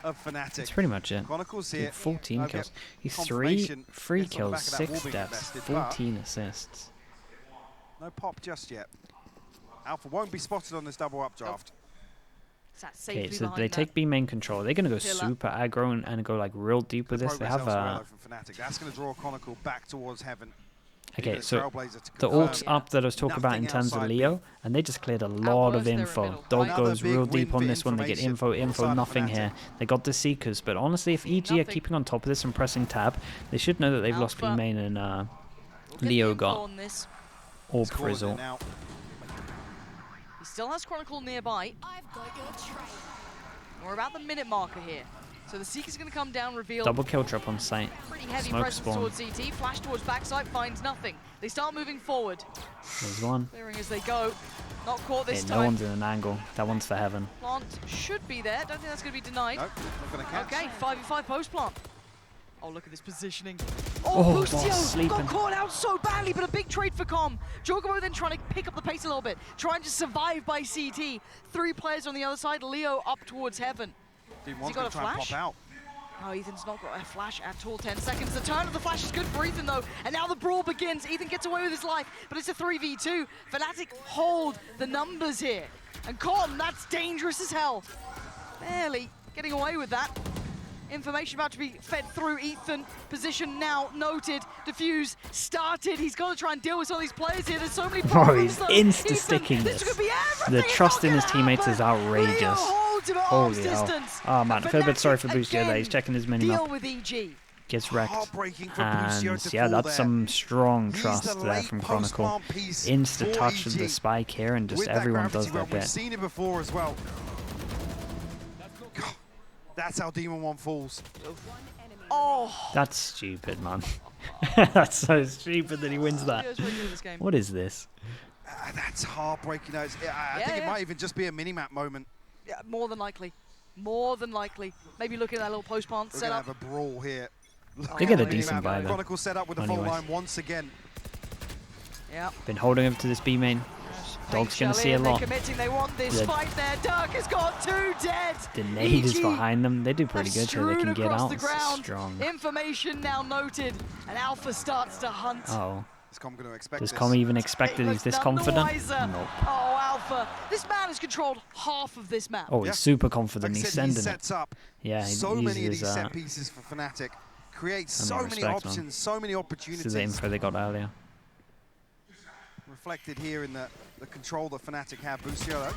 S4: of FNATIC.
S1: That's pretty much it.
S4: Chronicles
S1: Dude,
S4: here.
S1: 14
S4: I'll get
S1: kills. He's
S4: confirmation
S1: three
S4: it's on the
S1: kills,
S4: back of that
S1: 6
S4: wall being
S1: deaths,
S4: invested, but
S1: 14 assists.
S4: No pop just yet. Alpha won't be spotted on this double updraft.
S5: It's that safely
S1: Okay, so
S5: behind
S1: they
S5: that.
S1: take B main control. They're gonna go
S5: Pillar.
S1: super aggro and go like real deep with this. They
S4: Progress
S1: have
S4: elsewhere, though, from FNATIC. That's going to draw Chronicle back towards heaven.
S1: okay,
S4: Even a
S1: so
S4: Trailblazer to
S1: the
S4: confirm.
S1: ult's up that I was talking about in
S4: Nothing
S1: terms of
S4: outside
S1: Leo, and they just cleared a lot of
S5: worst, they're in
S1: info.
S5: middle.
S1: Dog
S4: Another
S1: goes
S4: big
S1: real
S4: win
S1: deep
S4: for
S1: on this one. They get info,
S4: inside of
S1: nothing
S4: FNATIC.
S1: here. They got the Seekers, but honestly, if EG are
S5: Nothing.
S1: keeping on top of this and pressing tab, they should know that they've lost B
S5: Alpha.
S1: main and
S5: We'll get
S1: Leo
S5: the info
S1: got
S5: on this.
S1: Orb
S4: He's calling it
S1: Frizzle.
S4: now.
S5: He still has Chronicle nearby.
S6: I've got your trail.
S5: We're about the minute marker here. So the Seeker's going to come down, reveal.
S1: Double kill trap on site.
S5: Pretty heavy
S1: Smoke
S5: presence
S1: spawn.
S5: towards CT. Flash towards backside, finds nothing. They start moving forward.
S1: There's one.
S5: Clearing as they go. Not caught this
S1: Yeah,
S5: time.
S1: no one's in an angle. That one's for heaven.
S5: Plant should be there. Don't think that's going to be denied.
S4: Nope, not going to catch.
S5: Okay, 5v5 post plant. Oh, look at this positioning.
S1: Oh,
S5: Oh,
S1: boss, sleeping.
S5: got caught out so badly, but a big trade for Com. Jorgamo then trying to pick up the pace a little bit, trying to survive by CT. 3 players on the other side. Leo up towards heaven.
S4: Team
S5: Has he
S4: 1's
S5: got
S4: going
S5: a
S4: to try and
S5: flash?
S4: pop out.
S5: Oh, Ethan's not got a flash at all. 10 seconds. The turn of the flash is good for Ethan, though. And now the brawl begins. Ethan gets away with his life, but it's a 3v2. FNATIC hold the numbers here. And Com, that's dangerous as hell. Barely getting away with that. Information about to be fed through Ethan. Position now noted. Diffuse started. He's got to try and deal with some of these players here. There's so many
S1: Bro,
S5: problems.
S1: he's
S5: though.
S1: insta-sticking
S5: Ethan,
S1: this.
S5: could be everything.
S1: The
S5: It's
S1: trust
S5: not
S1: in his
S5: gonna
S1: teammates is
S5: happen.
S1: outrageous.
S5: Leo holds him at arm's
S1: Holy hell.
S5: distance.
S1: Oh man, I feel a bit sorry for
S5: FNATIC
S1: Boostio there. He's
S5: again
S1: checking his mini
S5: deal
S1: map.
S5: with EG.
S1: Gets wrecked.
S4: Heartbreaking for
S1: And
S4: Boostio to
S1: yeah,
S4: fall
S1: that's
S4: there.
S1: some strong
S4: He's
S1: trust
S4: the
S1: there
S4: late
S1: from Chronicle.
S4: post-plant piece
S1: Insta
S4: for
S1: touch of the
S4: EG.
S1: spike here, and just
S4: With that
S1: everyone
S4: gravity
S1: does their
S4: well, we've
S1: bit.
S4: seen it before as well. God, that's how Demon 1 falls.
S5: Oh,
S1: That's stupid, man. That's so stupid that he wins that.
S5: Leo's really good at this game.
S1: What is this?
S4: That's heartbreaking. I think it might even just be a mini-map moment.
S5: Yeah, more than likely. More than likely. Maybe look at that little post plant
S4: We're going to
S5: setup.
S4: have a brawl here.
S1: They get a
S5: yeah,
S1: decent buy though.
S4: Chronicle set up with the full
S1: Anyways.
S4: line once again.
S5: Yeah.
S1: Been holding him to this B main. Dog's gonna see a lot.
S5: They're committing. They want this
S1: The-
S5: fight there. Dirk has got 2 dead.
S1: The nade is
S5: EG
S1: behind them. They do pretty good here. They
S5: strewn
S1: can get
S5: across
S1: out.
S5: the
S1: It's
S5: ground.
S1: strong.
S5: Information now noted, and Alpha starts to hunt.
S1: Oh,
S4: Is Com going to expect
S1: does
S4: this?
S1: Com even expect that he's this
S5: None the
S1: confident?
S5: wiser.
S1: Nope.
S5: Oh, Alpha. This man has controlled half of this map.
S1: Oh,
S4: Yeah.
S1: he's super
S4: Like
S1: confident.
S4: I
S1: He's
S4: said, he
S1: sending it.
S4: sets up
S1: Yeah, he
S4: so many of
S1: uses
S4: these set pieces for FNATIC. Creates so many
S1: respect, man.
S4: options, so many
S1: this
S4: opportunities.
S1: is the info they got earlier.
S4: Reflected here in the control that FNATIC have. Boostio though.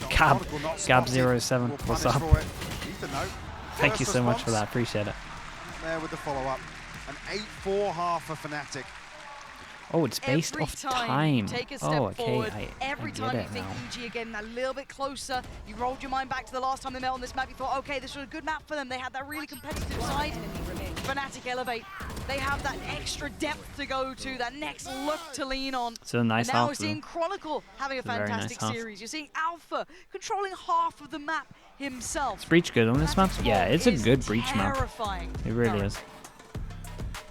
S1: Gab,
S4: Chronicle not
S1: Gab
S4: spotted.
S1: 07,
S4: Will
S1: what's
S4: punish
S1: up?
S4: for it. Ethan, though.
S1: Thank you
S4: First
S1: so much for
S4: response
S1: that. Appreciate it.
S4: There with the follow-up. An 8-4 half for FNATIC.
S1: Oh, it's based
S5: Every
S1: off
S5: time
S1: time.
S5: you take a step
S1: Oh, okay.
S5: forward,
S1: I
S5: every
S1: get
S5: time you
S1: it
S5: think
S1: now.
S5: EG again a little bit closer, you rolled your mind back to the last time they met on this map, you thought, okay, this was a good map for them. They had that really competitive side. FNATIC elevate. They have that extra depth to go to, that next look to lean on.
S1: It's a nice
S5: and now
S1: half
S5: we're
S1: for them.
S5: seeing Chronicle having a
S1: It's a very nice
S5: fantastic
S1: half.
S5: series. You're seeing Alpha controlling half of the map himself.
S1: Is Breach good on this map?
S5: FNATIC's
S1: Yeah,
S5: form
S1: it's a
S5: is
S1: good Breach map.
S5: terrifying.
S1: It really
S5: currently.
S1: is.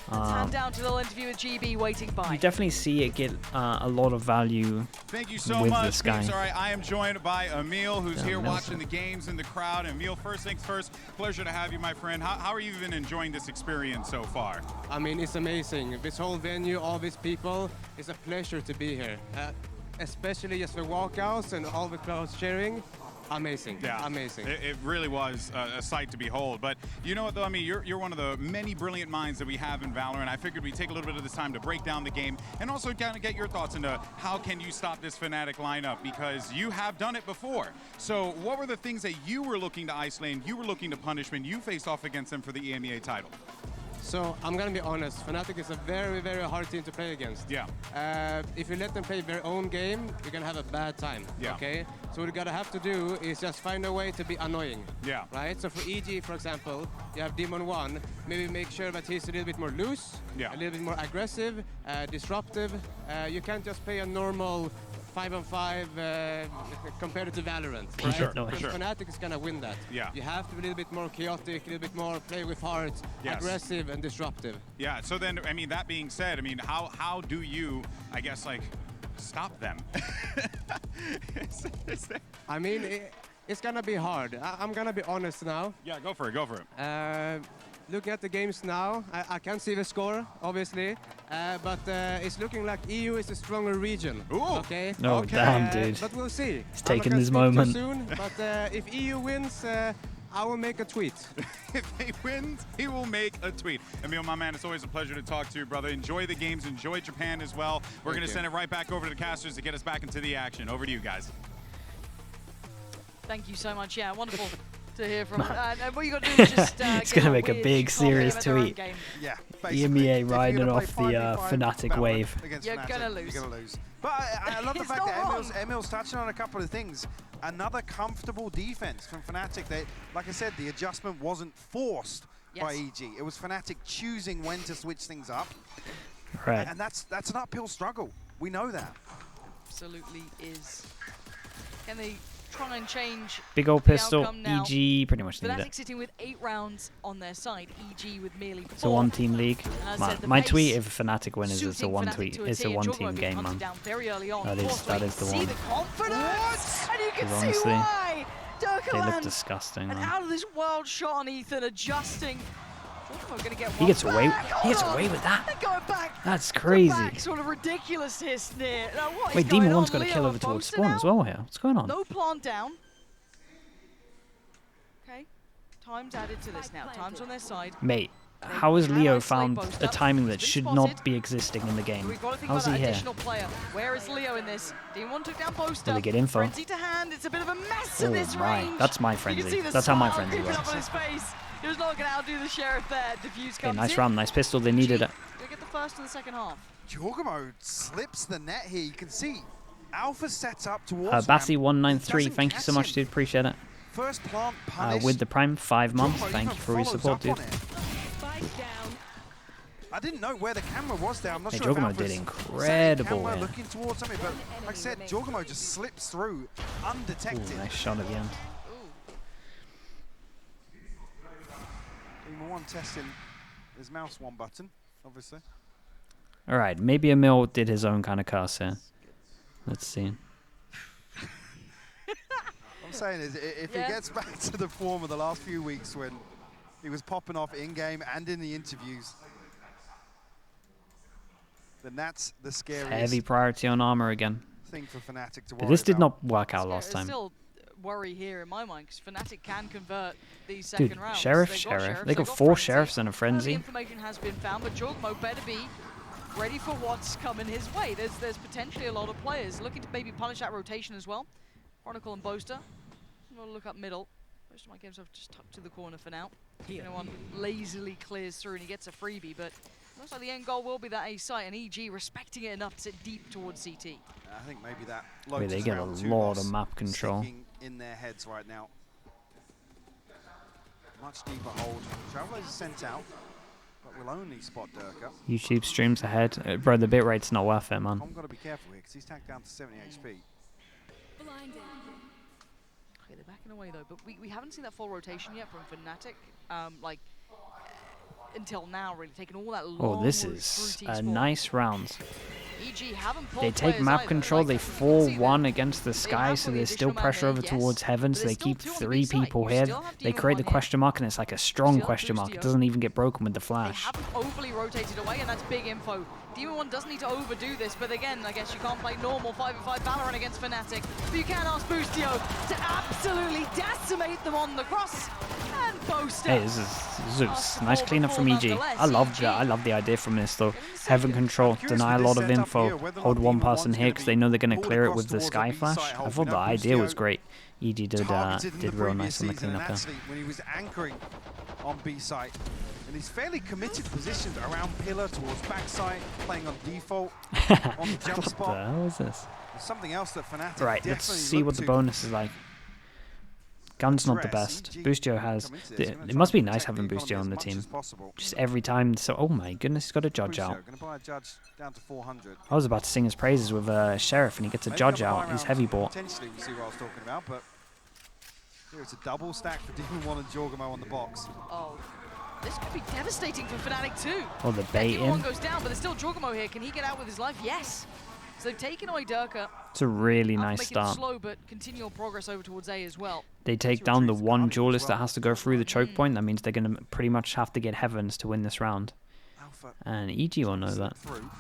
S5: Let's hand down to the little interview with GB waiting by.
S1: You definitely see it get a lot of value.
S7: Thank you so
S1: with
S7: much,
S1: this guy.
S7: Peeps. All right, I am joined by Emil, who's
S1: Yeah,
S7: here
S1: Emil's
S7: watching the games in the crowd. Emil, first things first, pleasure to have you, my friend. How are you even enjoying this experience so far?
S8: I mean, it's amazing. This whole venue, all these people, it's a pleasure to be here. Especially just the walkouts and all the crowds cheering. Amazing.
S7: Yeah,
S8: amazing.
S7: It really was a sight to behold. But you know what, though? I mean, you're one of the many brilliant minds that we have in Valorant. I figured we'd take a little bit of this time to break down the game and also kind of get your thoughts into how can you stop this FNATIC lineup, because you have done it before. So what were the things that you were looking to isolate and you were looking to punish when you faced off against them for the EMEA title?
S8: So I'm gonna be honest, FNATIC is a very, very hard team to play against.
S7: Yeah.
S8: If you let them play their own game, you're gonna have a bad time.
S7: Yeah.
S8: Okay. So what you gotta have to do is just find a way to be annoying.
S7: Yeah.
S8: Right. So for EG, for example, you have Demon 1. Maybe make sure that he's a little bit more loose,
S7: Yeah.
S8: a little bit more aggressive, disruptive. You can't just play a normal 5-on-5 compared to Valorant.
S7: For sure,
S1: No,
S7: for sure.
S8: FNATIC is gonna win that.
S7: Yeah.
S8: You have to be a little bit more chaotic, a little bit more play with heart,
S7: Yes.
S8: aggressive and disruptive.
S7: Yeah, so then, I mean, that being said, I mean, how do you, I guess, like, stop them?
S8: I mean, it's gonna be hard. I'm gonna be honest now.
S7: Yeah, go for it, go for it.
S8: Looking at the games now, I can't see the score, obviously, but it's looking like EU is a stronger region.
S7: Ooh.
S8: Okay.
S1: Oh,
S7: Okay.
S1: damn, dude.
S8: But we'll see.
S1: He's
S8: I'm not
S1: taking
S8: gonna
S1: this
S8: speak too
S1: moment.
S8: soon, but if EU wins, I will make a tweet.
S7: If he wins, he will make a tweet. Emil, my man, it's always a pleasure to talk to you, brother. Enjoy the games, enjoy Japan as well. We're going to
S8: you.
S7: send it right back over to the casters to get us back into the action. Over to you guys.
S5: Thank you so much. Yeah, wonderful. to hear from. And what you got to do is just.
S1: It's gonna make a big serious tweet.
S4: Yeah,
S1: EMEA riding off the FNATIC wave.
S5: You're gonna lose.
S4: You're gonna lose. But I love the fact that Emil's touching on a couple of things. Another comfortable defense from FNATIC. They, like I said, the adjustment wasn't forced by EG. It was FNATIC choosing when to switch things up.
S1: Right.
S4: And that's an uphill struggle. We know that.
S5: Absolutely is. Can they try and change
S1: Big old
S5: the
S1: pistol.
S5: outcome now?
S1: EG pretty much needed
S5: FNATIC
S1: it.
S5: sitting with 8 rounds on their side. EG with merely 4.
S1: It's a one-team league.
S5: And as I said, the
S1: My
S5: pace
S1: tweet if FNATIC wins is it's a
S5: suiting
S1: one
S5: FNATIC
S1: tweet.
S5: to a
S1: It's a
S5: T, and
S1: one-team
S5: Jogmo
S1: game,
S5: being hunted
S1: man.
S5: down very early on.
S1: That is the
S5: See
S1: one.
S5: the confidence, and you can see
S1: honestly,
S5: why.
S1: They look
S5: Durkaland,
S1: disgusting,
S5: an
S1: man.
S5: out of this world shot on Ethan, adjusting. Jogmo gonna get
S1: He
S5: one
S1: gets away.
S5: back.
S1: He gets
S5: Hold on.
S1: away with that.
S5: They're going back.
S1: That's
S5: to
S1: crazy.
S5: back, sort of ridiculous here, Sneer. Now, what is
S1: Wait,
S5: going
S1: Demon
S5: on?
S1: 1's got a
S5: Leo
S1: kill over
S5: and
S1: towards
S5: Bosa
S1: spawn
S5: now?
S1: as well here. What's going on?
S5: No plant down. Okay, time's added to this now. Time's on their side.
S1: Mate, how has Leo
S5: isolate
S1: found
S5: Bosa.
S1: a timing that
S5: He's
S1: should
S5: been
S1: not
S5: spotted.
S1: be existing in the game?
S5: We've got to think
S1: How's
S5: about
S1: he
S5: that
S1: here?
S5: additional player. Where is Leo in this? D1 took down Boaster.
S1: Will they get info?
S5: Frenzy to hand. It's a bit of a mess in
S1: Oh
S5: this
S1: my,
S5: range.
S1: that's my
S5: You can
S1: frenzy.
S5: see the
S1: That's how my
S5: smile
S1: frenzy
S5: creeping up
S1: works.
S5: on his face. He was not going to outdo the sheriff there. Diffuse
S1: Okay,
S5: comes
S1: nice
S5: in.
S1: round, nice pistol. They needed it.
S5: They get the first in the second half.
S4: Jogmo slips the net here. You can see Alpha sets up towards
S1: Bassi193, thank you so much, dude. Appreciate it.
S4: First plant punish.
S1: With the Prime, 5 months.
S4: Jogmo
S1: Thank
S4: even
S1: you for your
S4: follows
S1: support,
S4: up
S1: dude.
S4: on it.
S6: Spike down.
S4: I didn't know where the camera was there. I'm not
S1: Hey,
S4: sure if
S1: Jogmo
S4: Alpha's
S1: did
S4: setting
S1: incredible
S4: camera
S1: here.
S4: looking towards something, but like I said, Jogmo just slips through undetected.
S1: Ooh, nice shot at the end.
S4: Demon 1 testing his mouse 1 button, obviously.
S1: All right, maybe Emil did his own kind of curse here. Let's see.
S4: I'm saying is, if he gets back to the form of the last few weeks when he was popping off in-game and in the interviews, then that's the scariest
S1: Heavy priority on armor again.
S4: thing for FNATIC to worry
S1: But this did
S4: about.
S1: not work out last
S5: There's
S1: time.
S5: still worry here in my mind because FNATIC can convert these
S1: Dude,
S5: second rounds.
S1: Sheriff.
S5: They've
S1: They got 4
S5: Frenzy.
S1: sheriffs and a
S5: Early
S1: frenzy.
S5: information has been found, but Jogmo better be ready for what's coming his way. There's potentially a lot of players looking to maybe punish that rotation as well. Chronicle and Boaster. I'm gonna look up middle. Most of my games I've just tucked to the corner for now. Anyone lazily clears through and he gets a freebie, but looks like the end goal will be that A site, and EG respecting it enough to sit deep towards CT.
S4: I think maybe that
S1: Wait, they
S4: Lotus
S1: get a
S4: round 2
S1: lot
S4: loss
S1: of map control.
S4: sticking in their heads right now. Much deeper hold. Travelers is sent out, but will only spot Durka.
S1: YouTube streams ahead. Bro, the bitrate's not worth it, man.
S4: I'm got to be careful here because he's tagged down to 70 HP.
S6: Blinded.
S5: Okay, they're backing away though, but we haven't seen that full rotation yet from FNATIC. Until now, really taking all that long
S1: Oh, this
S5: route
S1: is
S5: through
S1: a
S5: T-spawn.
S1: nice round.
S5: EG haven't pulled
S1: They take
S5: players
S1: map
S5: either.
S1: control,
S5: Like,
S1: they
S5: you can see
S1: 4-1
S5: that
S1: against the
S5: they
S1: sky,
S5: have
S1: so
S5: put the
S1: there's still
S5: additional man
S1: pressure
S5: there,
S1: over
S5: yes,
S1: towards heaven,
S5: but
S1: so they
S5: there's still
S1: keep
S5: 2 on the
S1: 3
S5: B side.
S1: people
S5: You
S1: here.
S5: still have
S1: They
S5: Demon
S1: create
S5: one
S1: the
S5: here.
S1: question mark, and it's like a strong
S5: Still have
S1: question mark. It
S5: Boostio.
S1: doesn't even get broken with the
S5: They
S1: flash.
S5: haven't overly rotated away, and that's big info. Demon 1 doesn't need to overdo this, but again, I guess you can't play normal 5v5 Valorant against FNATIC. But you can ask Boostio to absolutely decimate them on the cross. And Boaster.
S1: Hey, this is nice cleanup from EG. I love that. I love the idea from this though. Heaven control, deny a lot of info, hold one person here because they know they're going to clear it with the sky flash. I thought the idea was great. EG did real nice on the cleanup here.
S4: When he was anchoring on B site, and he's fairly committed positions around pillar towards backside, playing on default on the jump
S1: What the
S4: spot.
S1: hell is this?
S4: There's something else that FNATIC
S1: Right, let's
S4: definitely
S1: see
S4: look
S1: what the
S4: to
S1: bonus is like. Gun's not the
S4: address.
S1: best.
S4: EG
S1: Boostio has.
S4: come into this, gonna
S1: It
S4: try
S1: must
S4: and
S1: be nice
S4: protect the
S1: having Boostio
S4: economy
S1: on the
S4: as much
S1: team.
S4: as possible.
S1: Just every time. So, oh my goodness, he's got a judge out.
S4: Going to buy a judge down to 400.
S1: I was about to sing his praises with Sheriff, and he gets a
S4: Maybe
S1: judge
S4: another
S1: out.
S4: high
S1: He's
S4: round
S1: heavy bought.
S4: Potentially, we'll see what I was talking about, but here it's a double stack for Demon 1 and Jorgamo on the box.
S5: Oh, this could be devastating for FNATIC too.
S1: Oh, the bait
S5: Demon 1
S1: in.
S5: goes down, but there's still Jorgamo here. Can he get out with his life? Yes. So they've taken away Durka.
S1: It's a really nice
S5: Make it
S1: start.
S5: slow, but continual progress over towards A as well.
S1: They take down the one duelist that has to go through the choke point. That means they're going to pretty much have to get Heavens to win this round.
S4: Alpha
S1: And EG will know that.
S4: through.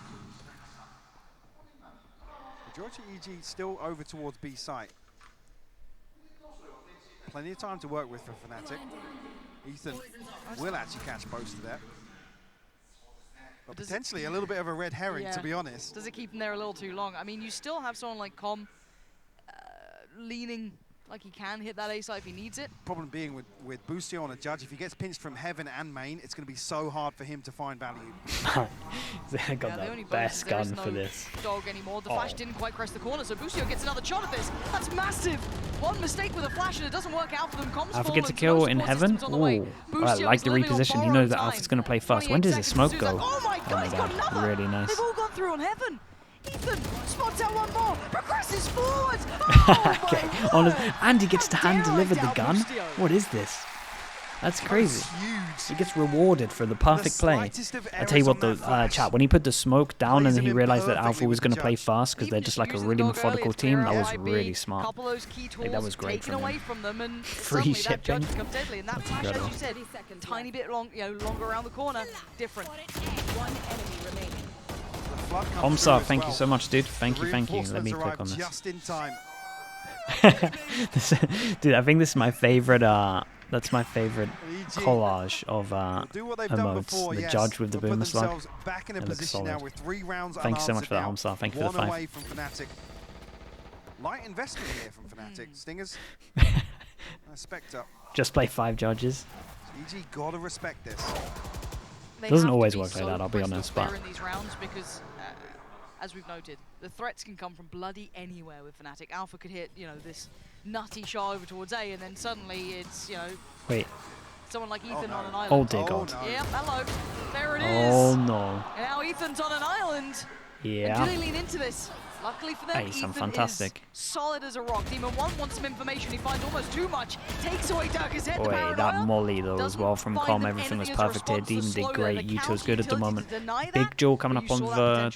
S4: Majority EG still over towards B site. Plenty of time to work with for FNATIC. Ethan will actually catch Boaster there. But potentially a little bit of a red herring, to be honest.
S5: Does it keep him there a little too long? I mean, you still have someone like Com leaning Like he can hit that A site if he needs it.
S4: Problem being with Boostio on a judge, if he gets pinched from heaven and main, it's going to be so hard for him to find value.
S1: I got the best gun for this.
S5: Dog anymore. The flash didn't quite crest the corner, so Boostio gets another shot at this. That's massive. One mistake with a flash and it doesn't work out for them.
S1: Alpha gets a kill in heaven. Ooh, I like the reposition. He knows that Alpha's going to play fast. When does the smoke go?
S5: Oh my god, he's got another.
S1: Really nice.
S5: They've all gone through on heaven. Ethan spots out one more, progresses forward. Oh
S1: okay, and he gets to hand deliver the gun. What is this? That's crazy. He gets rewarded for the perfect play. I tell you what, though, chat, when he put the smoke down and then he realized that Alpha was going to play fast because they're just like a really methodical team, that was really smart. Like, that was great from him. Free shipping. That's incredible.
S5: Tiny bit longer around the corner. Different.
S6: One enemy remaining.
S1: Omsar, thank you so much, dude. Thank you. Let me click on this.
S4: Just in time.
S1: Dude, I think this is my favorite. That's my favorite collage of emotes. The judge with the boomer slug. It looks solid. Thanks so much for that, Omsar. Thank you for the 5.
S4: Light investment here from FNATIC. Stingers. Spectre.
S1: Just play 5 judges.
S4: EG gotta respect this.
S1: Doesn't always work like that, I'll be honest, but
S5: in these rounds because, as we've noted, the threats can come from bloody anywhere with FNATIC. Alpha could hit, this nutty shot over towards A, and then suddenly it's,
S1: wait.
S5: Someone like Ethan on an island.
S1: Oh dear God.
S5: No. Yep, hello. There it is.
S1: Oh no.
S5: And now Ethan's on an island.
S1: Yeah.
S5: And do they lean into this? Luckily for them, Ethan
S1: fantastic.
S5: is solid as a rock. Demon 1 wants some information. He finds almost too much. Takes away Durka's head.
S1: Wait, that molly though as well from Com. Everything was perfect here. Demon did great. Yuto's good at the moment. Big Joel coming up on the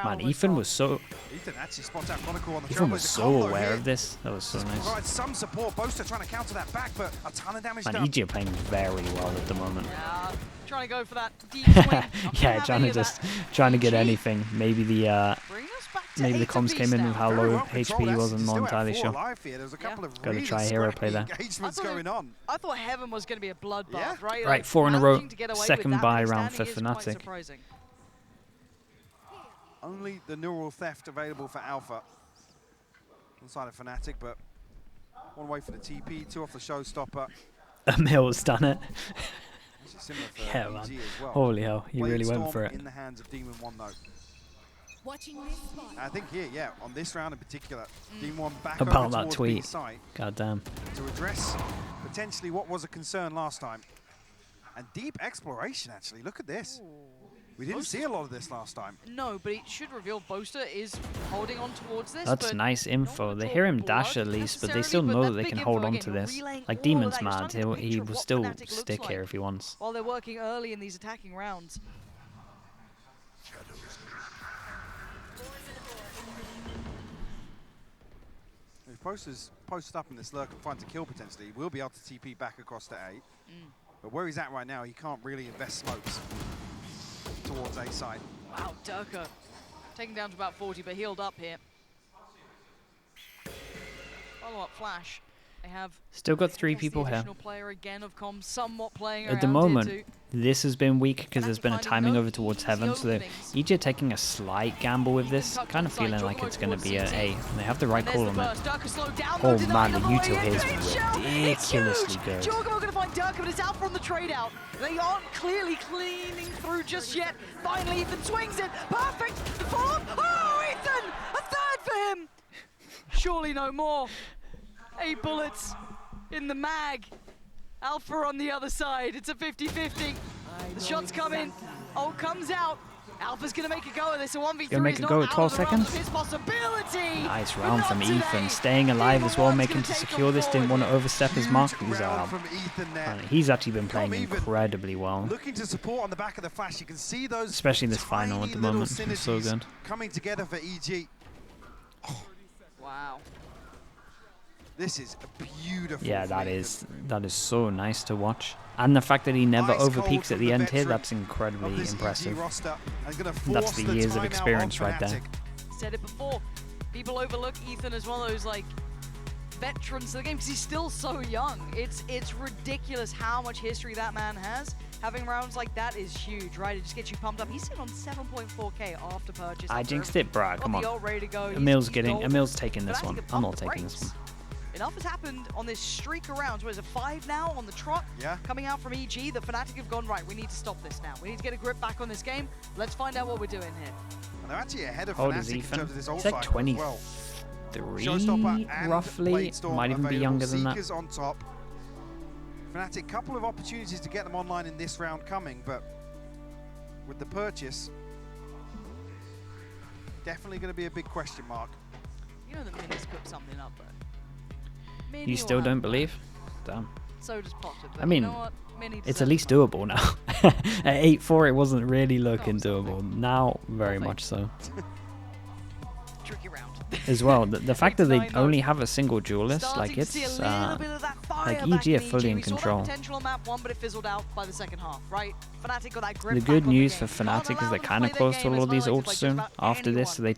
S1: man, Ethan was so aware of this. That was so nice.
S4: Some support. Boaster trying to counter that back, but a ton of damage
S1: done. EG are playing very well at the moment.
S5: Yeah, trying to go for that deep swing.
S1: Yeah, trying to get anything. Maybe the comms came in with how low HP he was. I'm not entirely sure. Got to try hero play there.
S5: I thought heaven was going to be a bloodbath, right?
S1: Right, 4 in a row. Second buy round for FNATIC.
S4: Only the neural theft available for Alpha inside of FNATIC, but 1 away for the TP, 2 off the showstopper.
S1: Mills done it.
S4: Yeah,
S1: man. Well. Holy hell, he really went for it.
S4: In the hands of Demon 1 though.
S6: Watching this
S4: I think here, yeah, on this round in particular, Demon 1 back
S1: about
S4: over
S1: that tweet.
S4: Site
S1: God damn.
S4: To address potentially what was a concern last time. And deep exploration, actually. Look at this. We didn't see a lot of this last time.
S5: No, but it should reveal Boaster is holding on towards this.
S1: That's nice info. They hear him dash at least, but they still know that they can hold on to this. Like, Demon's mad. He will still stick here if he wants.
S5: While they're working early in these attacking rounds.
S4: If Boaster's posted up in this lurk and finds a kill potentially, he will be able to TP back across to A. But where he's at right now, he can't really invest smokes towards A side.
S5: Wow, Durka taken down to about 40, but healed up here. Follow-up flash. They have
S1: still got 3 people here.
S5: Player again of Com, somewhat playing
S1: at the moment. This has been weak because there's been a timing over towards heaven, so they're each are taking a slight gamble with this, kind of feeling like it's going to be an A. And they have the right call on it. Oh man, the Yuto here is ridiculously good.
S5: Jorgamo going to find Durka, but it's out from the trade out. They aren't clearly cleaning through just yet. Finally, Ethan swings it. Perfect. The follow-up. Oh, Ethan! A third for him. Surely no more. 8 bullets in the mag. Alpha on the other side. It's a 50-50. The shots come in. Ult comes out. Alpha's going to make a go of this. A 1v3
S1: gonna make a go at 12 seconds. Nice round from Ethan. Staying alive as well, making to secure this. Didn't want to overstep his mark. He's actually been playing incredibly well.
S4: Looking to support on the back of the flash. You can see those,
S1: especially this final at the moment. It's so good.
S4: Coming together for EG.
S5: Wow.
S4: This is a beautiful.
S1: Yeah, that is so nice to watch. And the fact that he never overpeaks at the end here, that's incredibly impressive. That's the years of experience right there.
S5: Said it before, people overlook Ethan as one of those like veterans of the game because he's still so young. It's ridiculous how much history that man has. Having rounds like that is huge, right? It just gets you pumped up. He's sitting on 7.4k after purchase.
S1: I jinxed it, bruh. Come on. Emil's taking this one. I'm not taking this one.
S5: enough has happened on this streak of rounds. Where's it 5 now on the trot?
S4: Yeah.
S5: Coming out from EG, the FNATIC have gone, right, we need to stop this now. We need to get a grip back on this game. Let's find out what we're doing here.
S4: And they're actually ahead of
S1: How old is
S4: FNATIC in
S1: Ethan?
S4: terms of this
S1: He's
S4: ult
S1: like
S4: cycle as well.
S1: 23,
S4: Showstopper and
S1: roughly.
S4: Bladestorm
S1: Might even be
S4: available.
S1: younger than that.
S4: Seekers on top. FNATIC, couple of opportunities to get them online in this round coming, but with the purchase, definitely going to be a big question mark.
S5: You know that Mini's cooked something up, bro. Mini
S1: You still
S5: will
S1: don't
S5: have
S1: believe? Damn.
S5: So does Potter. But
S1: I mean,
S5: you know what? Mini
S1: it's
S5: deserves
S1: at least
S5: it.
S1: doable now. At 8-4, it wasn't really looking doable. Now, very
S5: Well,
S1: much so.
S5: Tricky round.
S1: As well, the fact that they
S5: 8-9
S1: only have a single duelist,
S5: Starting
S1: like
S5: to see a
S1: it's
S5: little bit of that fire
S1: like
S5: back
S1: EG are
S5: in
S1: fully in
S5: We saw that
S1: control.
S5: potential on map 1, but it fizzled out by the second half, right? FNATIC got that grip
S1: The
S5: back
S1: good
S5: on
S1: news
S5: game.
S1: for
S5: Can't
S1: FNATIC
S5: allow
S1: is they're
S5: them to
S1: kind of
S5: play
S1: close
S5: their
S1: to
S5: game
S1: all
S5: as
S1: these
S5: highlighted
S1: ults
S5: by just
S1: soon.
S5: about
S1: After this,
S5: anyone.
S1: they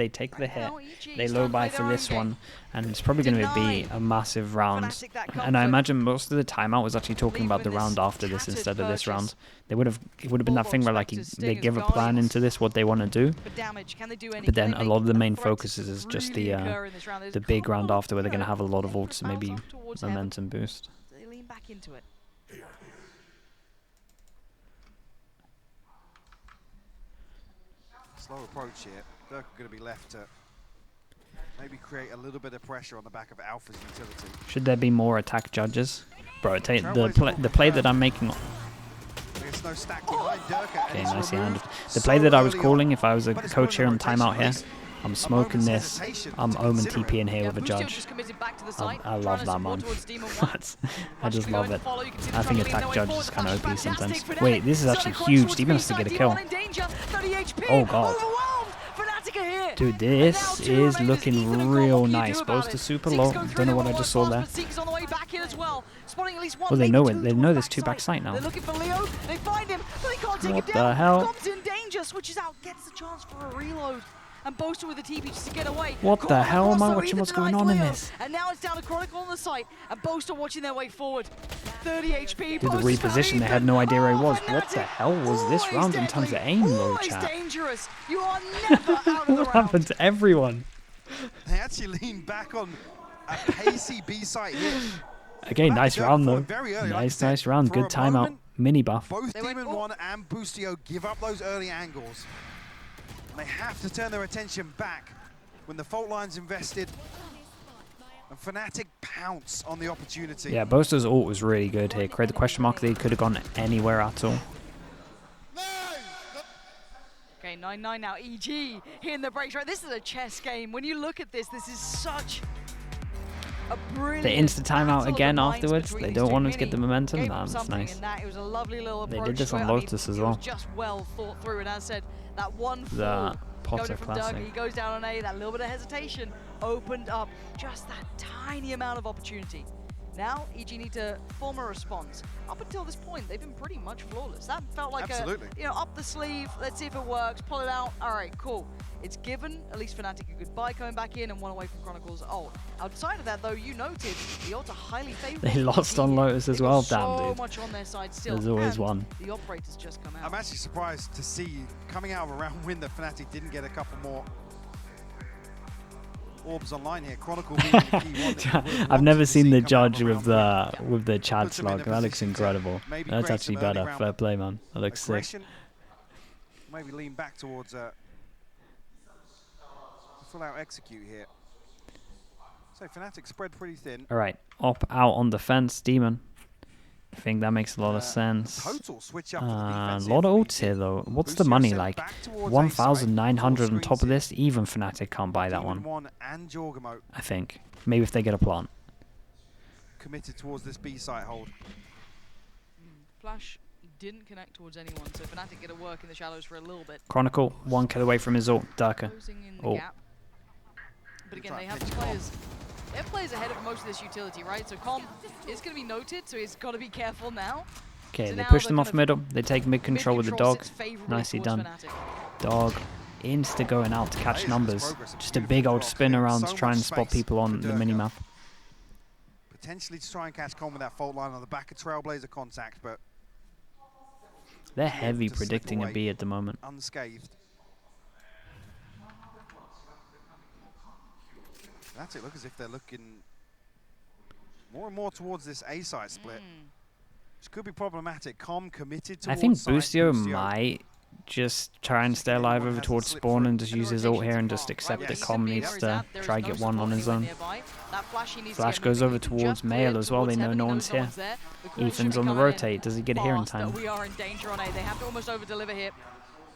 S1: take the hit,
S5: Now EG
S1: they
S5: is
S1: low
S5: starting to
S1: buy
S5: play
S1: for
S5: their
S1: this
S5: own
S1: one,
S5: game.
S1: and it's probably going to be
S5: Deny
S1: a massive round.
S5: FNATIC that
S1: And I
S5: comfort.
S1: imagine most of the timeout was actually talking
S5: Leave
S1: about the
S5: them in
S1: round
S5: this
S1: after this
S5: tattered
S1: instead of this
S5: purchase.
S1: round. It would have been that thing where like
S5: Bullbox
S1: they
S5: Vectors,
S1: give a
S5: Stingers,
S1: plan
S5: Guardians.
S1: into this, what they want to do,
S5: For damage, can they do anything?
S1: but then
S5: Can
S1: a
S5: they
S1: lot of the
S5: make
S1: main
S5: threats
S1: focus is just
S5: really
S1: the
S5: occur in this round? There's
S1: the
S5: a
S1: big
S5: couple
S1: round
S5: of,
S1: after where they're going to have a lot of
S5: dangerous
S1: ults, maybe
S5: rounds up towards heaven.
S1: momentum boost.
S5: They lean back into it.
S4: Slow approach here. They're going to be left to maybe create a little bit of pressure on the back of Alpha's utility.
S1: Should there be more attack judges? Bro, the play that I'm making.
S4: There's no stack behind Durka.
S1: Okay,
S4: and it's
S1: nicely handled.
S4: removed
S1: The play
S4: so
S1: that I was
S4: early
S1: calling,
S4: on.
S1: if I was a
S4: But it's
S1: coach here
S4: one
S1: on
S4: of the
S1: timeout here,
S4: rotations.
S1: I'm smoking this. I'm omen TPing here with a
S5: Boostio
S1: judge.
S5: just committed back to the site,
S1: I love
S5: trying to
S1: that,
S5: support
S1: man.
S5: towards Demon 1.
S1: I just love it.
S5: Follow, you can see
S1: I
S5: the
S1: think
S5: struggle leading
S1: attack
S5: their way
S1: judge
S5: forward.
S1: is
S5: The
S1: kind of
S5: flash
S1: OP sometimes.
S5: fantastic.
S1: Wait, this is
S5: Sonic
S1: actually
S5: runs
S1: huge.
S5: towards
S1: Demon has to
S5: B-side.
S1: get a kill.
S5: Demon in danger, 30 HP.
S1: Oh, God.
S5: Overwhelmed. FNATIC are here.
S1: Dude,
S5: And
S1: this
S5: now two
S1: is
S5: remainers, Ethan
S1: looking
S5: and
S1: real
S5: Cole, what do you
S1: nice.
S5: do about
S1: Both
S5: it?
S1: are super
S5: Seek's
S1: low.
S5: going through
S1: Don't know
S5: the
S1: what I
S5: wall
S1: just saw
S5: fast,
S1: there.
S5: but Seek's on the way back in as well. Spotting at least one.
S1: Well, they
S5: maybe
S1: know
S5: two
S1: it. They
S5: towards
S1: know there's two
S5: backside.
S1: backside now.
S5: They're looking for Leo. They find him, but they can't take
S1: What
S5: him
S1: the
S5: down.
S1: hell?
S5: Com's in danger. Switches out. Gets the chance for a reload. And Boaster with the TP just to get away.
S1: What the
S5: Caught
S1: hell am I
S5: across, so
S1: watching?
S5: Ethan
S1: What's going
S5: denies
S1: on in
S5: Leo.
S1: this?
S5: And now it's down to Chronicle on the site. And Boaster watching their way forward. 30 HP.
S1: Did the
S5: Boaster's
S1: reposition,
S5: found
S1: they had
S5: Ethan.
S1: no idea where he
S5: Oh,
S1: was. What the
S5: FNATIC.
S1: hell was this
S5: Always
S1: round in terms of
S5: deadly.
S1: aim, though,
S5: Always
S1: chat?
S5: dangerous. You are never out of the
S1: What
S5: round.
S1: happened to everyone?
S4: They actually lean back on a pacey B-site hit.
S1: Okay, nice
S4: Durka
S1: round, though.
S4: forward very early, like I
S1: Nice,
S4: said.
S1: nice round.
S4: For
S1: Good
S4: a
S1: timeout.
S4: moment,
S1: Mini buff.
S4: Both
S5: They went,
S4: Demon 1 and Boostio give up those early angles. And they have to turn their attention back when the fault line's invested. And FNATIC pounce on the opportunity.
S1: Yeah, Boaster's ult was really good here. Create the question mark that he could have gone anywhere at all.
S5: Okay, 9-9 now. EG hitting the brakes. Right, this is a chess game. When you look at this, this is such a brilliant.
S1: They insta timeout
S5: battle of
S1: again
S5: the minds
S1: afterwards.
S5: between
S1: They
S5: these
S1: don't
S5: two.
S1: want him to get the
S5: Mini
S1: momentum.
S5: gave
S1: Nah,
S5: them
S1: that's
S5: something
S1: nice.
S5: in that. It was a lovely little
S1: They
S5: approach
S1: did this
S5: to
S1: on
S5: it. I mean,
S1: Lotus as
S5: it
S1: well.
S5: was just well thought through. And as I said, that one
S1: The
S5: fall
S1: Potter
S5: going from Durka,
S1: classic.
S5: he goes down on A. That little bit of hesitation opened up just that tiny amount of opportunity. Now, EG need to form a response. Up until this point, they've been pretty much flawless. That felt like
S4: Absolutely.
S5: a, up the sleeve, let's see if it works, pull it out. All right, cool. It's given at least FNATIC a goodbye coming back in and one away from Chronicle's ult. Outside of that, though, you noted the ults are highly favourable.
S1: They lost on Lotus as
S5: They've got
S1: well.
S5: so
S1: Damn, dude.
S5: much on their side still.
S1: There's always
S5: and
S1: one.
S5: The operators just come out.
S4: I'm actually surprised to see, coming out of a round win, that FNATIC didn't get a couple more orbs online here. Chronicle being the key one that you would have
S1: I've never
S4: wanted to
S1: seen
S4: see
S1: the
S4: coming out of
S1: judge
S4: a
S1: with
S4: round win.
S1: the Chad
S4: Puts them in a
S1: slug. That looks
S4: position to
S1: incredible.
S4: maybe
S1: That's
S4: create
S1: actually
S4: some early
S1: better.
S4: round
S1: Fair play, man. That looks sick.
S4: aggression. Maybe lean back towards full out execute here. So FNATIC spread pretty thin.
S1: All right, up out on defense, Demon. I think that makes a lot of sense.
S4: Total switch up to the
S1: A
S4: defensive
S1: lot of
S4: for
S1: ults here
S4: EG.
S1: though. What's the
S4: Boostio
S1: money
S4: sent
S1: like?
S4: back towards A side.
S1: 1,900 on
S4: Full
S1: top of
S4: screens
S1: this. Even FNATIC can't buy that
S4: Demon
S1: one.
S4: 1 and Jorgamo
S1: I think. Maybe if they get a plant.
S4: committed towards this B site hold.
S5: Flash didn't connect towards anyone, so FNATIC get to work in the shallows for a little bit.
S1: Chronicle, 1 kill away from his ult. Durka.
S5: Closing in the
S1: Oh.
S5: gap. But again,
S4: Try
S5: they
S4: and
S5: have
S4: pinch
S5: players. They have players ahead of most of this utility, right? So Com is going to be noted, so he's got to be careful now.
S1: Okay,
S5: So
S1: they
S5: now
S1: push
S5: they're
S1: them
S5: kind
S1: off
S5: of
S1: middle. They take mid control with the
S5: Mid-control
S1: dog.
S5: sits favourably
S1: Nicely
S5: towards
S1: done.
S5: FNATIC.
S1: Dog. Insta going out to
S4: That
S1: catch
S4: is this
S1: numbers.
S4: progress, a
S1: Just a
S4: beautiful
S1: big old
S4: drop,
S1: spin
S4: clearing
S1: around
S4: so
S1: to try and
S4: much
S1: spot
S4: space
S1: people on
S4: for
S1: the
S4: Durka.
S1: minimap.
S4: Potentially to try and catch Con with that fault line on the back of Trailblazer contact, but
S1: They're heavy
S4: to slip
S1: predicting a
S4: away.
S1: B at the moment.
S4: unscathed. That's it. Look as if they're looking more and more towards this A side split, which could be problematic. Com committed towards
S1: I think
S4: side.
S1: Boostio might just try and stay alive over towards spawn and just use his ult here and just accept that Com needs to try get one on his own. Flash goes over towards Mail as well, they know no one's here. Ethan's on the rotate, does he get here in time?
S5: We are in danger on A. They have to almost over-deliver here.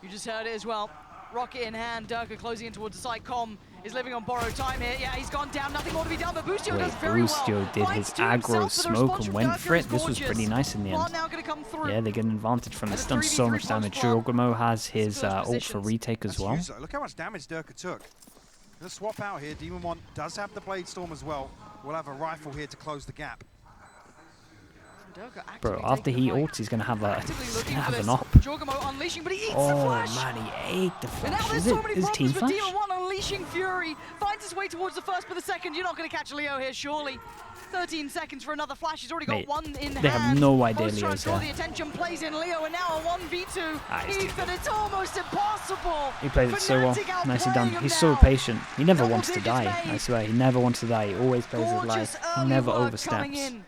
S5: You just heard it as well. Rocket in hand, Durka closing in towards the side. Com is living on borrowed time here. Yeah, he's gone down, nothing more to be done, but Boostio does very well.
S1: Boostio did his aggro smoke and went for it. This was pretty nice in the end.
S5: Now gonna come through.
S1: Yeah, they get an advantage from this. Done so much damage. Giorgamo has his ult for retake as well.
S4: Look how much damage Durka took. Gonna swap out here. Demon 1 does have the Blade Storm as well. We'll have a rifle here to close the gap.
S1: Bro, after he ults, he's gonna have an op.
S5: Unleashing, but he eats the
S1: Oh
S5: flash.
S1: man, he ate the
S5: And now
S1: flash.
S5: there's
S1: Is
S5: so
S1: it
S5: many
S1: his team
S5: problems with
S1: flash?
S5: Demon 1 unleashing Fury. Finds his way towards the first, but the second, you're not going to catch Leo here, surely. 13 seconds for another flash. He's already got
S1: Mate,
S5: one in hand.
S1: they have no idea
S5: Most try
S1: Leo's
S5: to draw
S1: here.
S5: the attention, plays in Leo, and now a 1v2.
S1: He's too
S5: Ethan, it's almost impossible.
S1: He played it so well.
S5: FNATIC
S1: Nicely
S5: outplaying
S1: done.
S5: him
S1: He's so
S5: now.
S1: patient. He never
S5: Double
S1: wants to
S5: digits
S1: die.
S5: made.
S1: I swear, he never wants to die. He always plays his
S5: Gorgeous
S1: life. He
S5: early
S1: never
S5: work coming
S1: oversteps.
S5: in.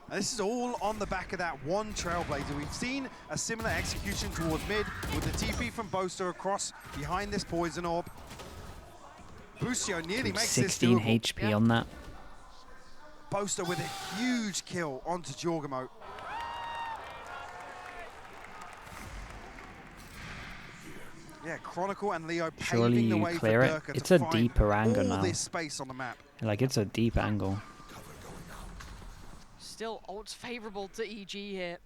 S4: And this is all on the back of that one Trailblazer. We've seen a similar execution towards mid with the TP from Boaster across behind this Poison Orb. Boostio nearly makes this
S1: 16
S4: doable.
S1: HP on that.
S4: Boaster with a huge kill onto Giorgamo. Yeah, Chronicle and Leo
S1: Surely
S4: paving the
S1: you
S4: way
S1: clear
S4: for
S1: it.
S4: Durka
S1: It's
S4: to
S1: a
S4: find
S1: deeper angle
S4: all
S1: now.
S4: this space on the map.
S1: Like, it's a deep angle.
S5: Still, ult's favorable to EG here.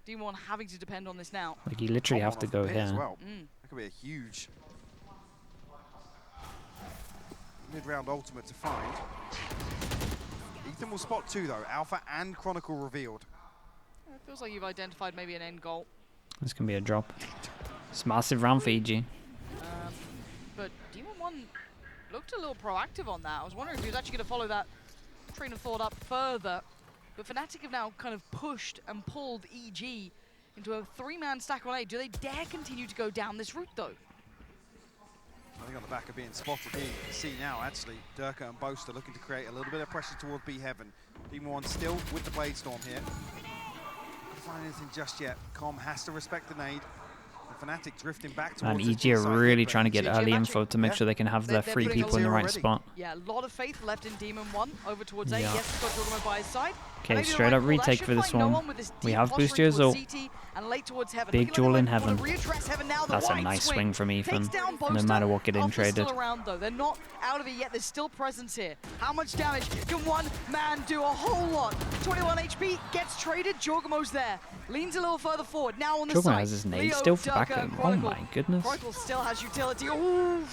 S5: Demon 1 having to depend on this now.
S1: Like, you literally have to go
S4: here as
S1: here.
S4: well. That could be a huge mid-round ultimate to find. Ethan will spot two though. Alpha and Chronicle revealed.
S5: It feels like you've identified maybe an end goal.
S1: This can be a drop. It's a massive round for EG.
S5: But Demon 1 looked a little proactive on that. I was wondering if he was actually going to follow that train of thought up further. But FNATIC have now kind of pushed and pulled EG into a three-man stack on A. Do they dare continue to go down this route, though?
S4: I think on the back of being spotted here, you can see now, actually, Durka and Boaster looking to create a little bit of pressure towards B Heaven. Demon 1 still with the Blade Storm here. Can't find anything just yet. Com has to respect the nade. And FNATIC drifting back towards
S1: And
S4: the
S1: EG are
S4: side
S1: really
S4: here,
S1: trying to get
S5: EG
S1: early
S5: matching.
S1: info to make
S4: Yeah.
S1: sure they can have their
S5: They're
S1: three
S5: putting
S1: people in the right
S4: already.
S1: spot.
S5: Yeah, a lot of faith left in Demon 1 over towards A.
S1: Yeah.
S5: Yes, he's got Giorgamo by his side.
S1: Okay,
S5: Maybe the
S1: straight
S5: right
S1: up
S5: call. That
S1: retake
S5: should
S1: for this
S5: find no
S1: one.
S5: with this
S1: We
S5: deep
S1: have
S5: posturing
S1: Boostio's
S5: towards
S1: ult.
S5: CT and late towards Heaven.
S1: Big
S5: Looking
S1: jewel
S5: like
S1: in
S5: they wanna
S1: Heaven.
S5: readdress Heaven now. The
S1: That's a
S5: wide
S1: nice
S5: swing
S1: swing from Ethan.
S5: takes down
S1: No
S5: Boaster.
S1: matter what getting
S5: Alpha's
S1: traded.
S5: still around though. They're not out of it yet. There's still presence here. How much damage can one man do? A whole lot. 21 HP gets traded. Giorgamo's there. Leans a little further forward. Now on the
S1: Giorgamo
S5: side.
S1: has his nade
S5: Leo,
S1: still for
S5: Durka,
S1: back
S5: and
S1: him. Oh
S5: Chronicle.
S1: my goodness.
S5: Chronicle still has utility. Ooh.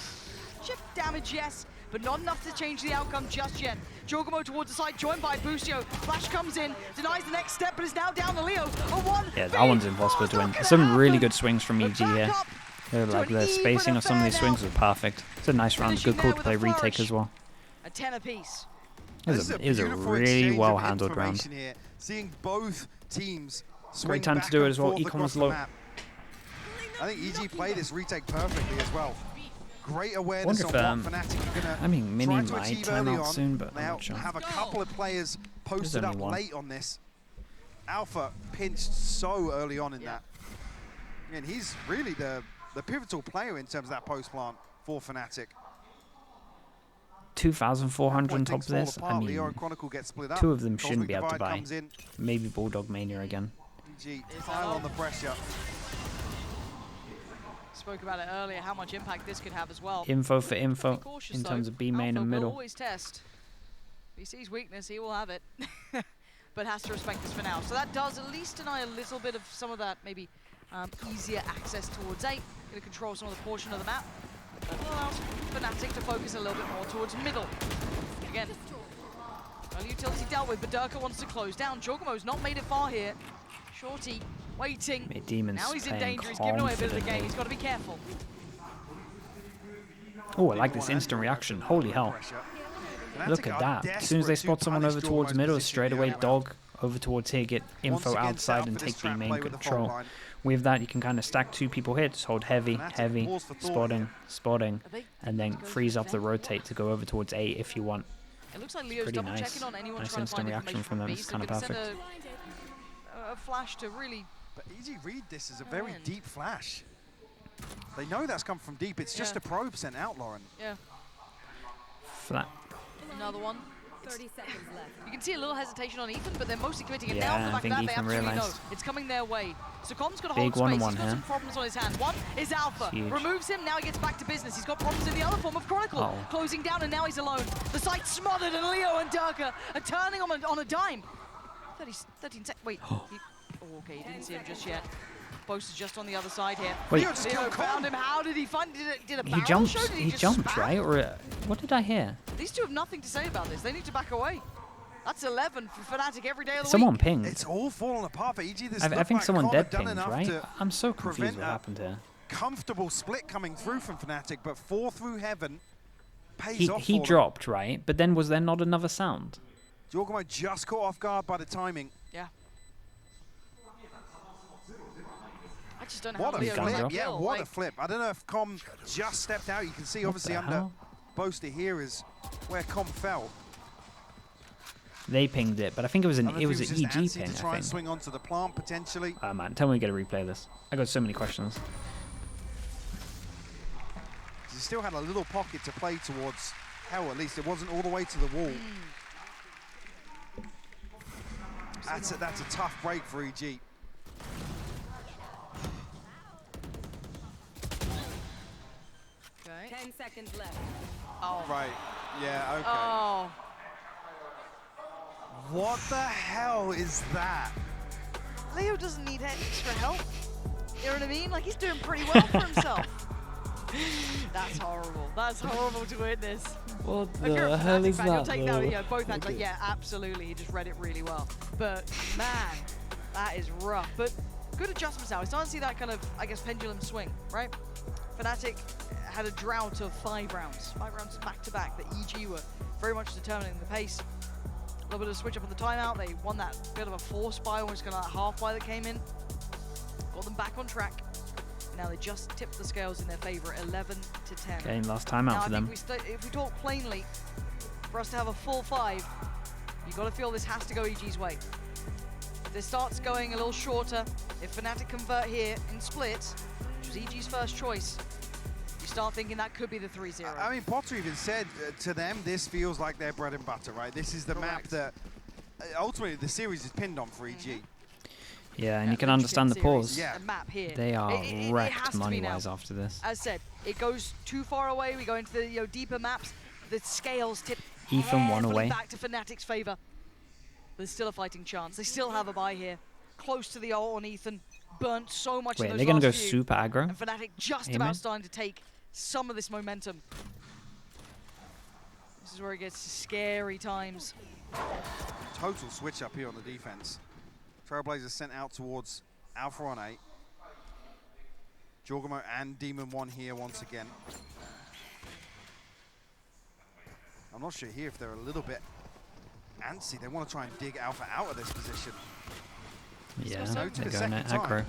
S5: Chip damage, yes, but not enough to change the outcome just yet. Giorgamo towards the side, joined by Boostio. Flash comes in, denies the next step, but is now down to Leo. A 1v.
S1: Yeah, that one's impossible to win. Some really good swings from EG here. Like the spacing of some of these swings was perfect. It's a nice round. Good call to play retake as well.
S5: A 10 apiece.
S1: It was a
S4: beautiful
S1: really
S4: exchange of
S1: well handled round.
S4: information here. Seeing both teams swing
S1: Great time to
S4: back
S1: do it
S4: and
S1: as well.
S4: forth
S1: Econ
S4: across
S1: was
S4: the
S1: low.
S4: map. I think EG played this retake perfectly as well. Great
S1: I
S4: awareness
S1: wonder
S4: on
S1: if,
S4: what FNATIC are going to
S1: I mean, Mini
S4: try to
S1: might
S4: achieve
S1: time
S4: early
S1: out
S4: on.
S1: soon, but I'm
S4: Now
S1: not sure.
S4: have a couple of players posted
S1: only
S4: up
S1: one.
S4: late on this. Alpha pinched so early on in that. And he's really the pivotal player in terms of that post plant for FNATIC.
S1: 2,400 on top
S4: Things
S1: of
S4: fall
S1: this.
S4: apart.
S1: I
S4: Leo
S1: mean,
S4: and Chronicle get split up.
S1: two of them
S4: Cosmic
S1: shouldn't be able to
S4: Divide
S1: buy.
S4: comes in.
S1: Maybe Bulldog Mania again.
S4: EG pile on the pressure.
S5: Spoke about it earlier, how much impact this could have as well.
S1: Info for info
S5: Be cautious,
S1: in
S5: though.
S1: terms of B main
S5: Alpha
S1: and
S5: will
S1: middle.
S5: always test. If he sees weakness, he will have it. But has to respect this for now. So that does at least deny a little bit of some of that maybe easier access towards A. Going to control some of the portion of the map. But allows FNATIC to focus a little bit more towards middle. Again, early utility dealt with, but Durka wants to close down. Giorgamo's not made it far here. Shorty waiting.
S1: Mate, Demon's
S5: Now he's in
S1: playing
S5: danger. He's giving away a bit of the game.
S1: confidently.
S5: He's got to be careful.
S1: Oh, I like this instant reaction. Holy hell. Look at that. As soon as they spot someone over towards middle, straight away dog over towards here, get info outside and take the main control. With that, you can kind of stack two people here, just hold heavy, heavy, spotting, and then freeze up the rotate to go over towards A if you want.
S5: It looks like Leo's
S1: Pretty
S5: double
S1: nice.
S5: checking on anyone
S1: Nice
S5: trying to find
S1: instant reaction
S5: information
S1: from them.
S5: B,
S1: It's
S5: so
S1: kind of
S5: gonna send
S1: perfect.
S5: a flash to really.
S4: But EG read this as a very
S5: end.
S4: deep flash. They know that's come from deep. It's just a probe sent out, Lauren.
S5: Yeah.
S1: Flat.
S5: Another one.
S6: 30 seconds left.
S5: You can see a little hesitation on Ethan, but they're mostly committing it
S1: Yeah,
S5: now. Off the
S1: I
S5: back
S1: think
S5: of that,
S1: Ethan
S5: they absolutely
S1: realized.
S5: know it's coming their way. So Com's got to
S1: Big
S5: hold space.
S1: one-on-one
S5: He's got
S1: here.
S5: some problems on his hand. One is Alpha.
S1: Huge.
S5: Removes him, now he gets back to business. He's got problems in the other form of Chronicle.
S1: Oh.
S5: Closing down, and now he's alone. The site's smothered, and Leo and Durka are turning on a dime. 13 seconds. Wait. Okay, he didn't see him just yet. Boast is just on the other side here.
S1: Wait.
S4: Leo just
S5: Leo
S4: killed
S5: found
S4: Com.
S5: him. How did he find it? Did a
S1: He
S5: barrel
S1: jumped.
S5: show? Did
S1: He
S5: just
S1: jumped,
S5: spam?
S1: right? Or what did I hear?
S5: These two have nothing to say about this. They need to back away. That's 11 for FNATIC every day of the
S1: Someone
S5: week.
S1: pinged.
S4: It's all fallen apart for EG. This
S1: I
S4: looked
S1: think
S4: like
S1: someone
S4: Com
S1: dead
S4: had done
S1: pinged,
S4: enough
S1: right?
S4: to
S1: I'm so confused
S4: prevent
S1: what
S4: a
S1: happened here.
S4: comfortable split coming through from FNATIC, but 4 through heaven pays off
S1: He
S4: for them.
S1: dropped, right? But then was there not another sound?
S4: Jorgamo just caught off guard by the timing.
S5: Yeah. I just don't know
S4: What
S5: how
S4: a
S5: Leo
S1: gun
S5: got that
S1: drop.
S4: flip. Yeah,
S5: kill.
S4: what
S5: Like,
S4: a flip. I don't know if Com just stepped out. You can see obviously
S1: the
S4: under
S1: hell?
S4: Boaster here is where Com fell.
S1: They pinged it, but I think it was
S4: I
S1: an
S4: don't know
S1: it
S4: if
S1: was
S4: it
S1: an
S4: just
S1: EG
S4: antsy
S1: ping.
S4: to try
S1: I
S4: and
S1: think.
S4: swing onto the plant potentially.
S1: Oh man, tell me we get a replay of this. I got so many questions.
S4: He still had a little pocket to play towards. Hell, at least it wasn't all the way to the wall. That's a tough break for EG.
S5: okay.
S6: 10 seconds left.
S5: Oh.
S4: Right. Yeah. Okay.
S5: Oh.
S4: What the hell is that?
S5: Leo doesn't need extra help. You know what I mean? Like, he's doing pretty well for himself. That's horrible. That's horrible to witness.
S1: What
S5: If you're a FNATIC fan, you'll take that. Yeah, both hands. Like, yeah, absolutely. He just read it really well. But man, that is rough. But good adjustments now. It's starting to see that kind of, I guess, pendulum swing, right? FNATIC had a drought of 5 rounds. 5 rounds back to back. The EG were very much determining the pace. A little bit of a switch up on the timeout. They won that bit of a force buy, almost kind of like half buy that came in. Got them back on track. Now they just tipped the scales in their favor, 11 to 10.
S1: Okay, last time
S5: Now,
S1: out for
S5: I
S1: them.
S5: think if we talk plainly, for us to have a full 5, you've got to feel this has to go EG's way. If this starts going a little shorter, if FNATIC convert here in splits, which was EG's first choice, you start thinking that could be the 3-0.
S4: I mean, Potter even said to them, this feels like their bread and butter, right? This is the map that ultimately the series is pinned on for EG.
S1: Yeah, and you
S5: Yeah,
S1: can
S5: the
S1: understand the
S5: series,
S1: pause.
S4: Yeah.
S5: the map here.
S1: They are
S5: It has
S1: wrecked
S5: to be now.
S1: money-wise after this.
S5: As said, it goes too far away. We go into the deeper maps. The scales tip
S1: Ethan one
S5: heavily
S1: away.
S5: back to FNATIC's favor. There's still a fighting chance. They still have a bye here. Close to the ult on Ethan. Burnt so much.
S1: Wait,
S5: in those
S1: they're going to go
S5: last few.
S1: super aggro?
S5: And FNATIC just
S1: Amen.
S5: about starting to take some of this momentum. This is where it gets to scary times.
S4: Total switch up here on the defense. Trailblazers sent out towards Alpha on 8. Jorgamo and Demon 1 here once again. I'm not sure here if they're a little bit antsy. They want to try and dig Alpha out of this position.
S1: Yeah,
S5: So
S1: they're
S4: to the
S1: going
S4: second
S1: aggro.
S4: time.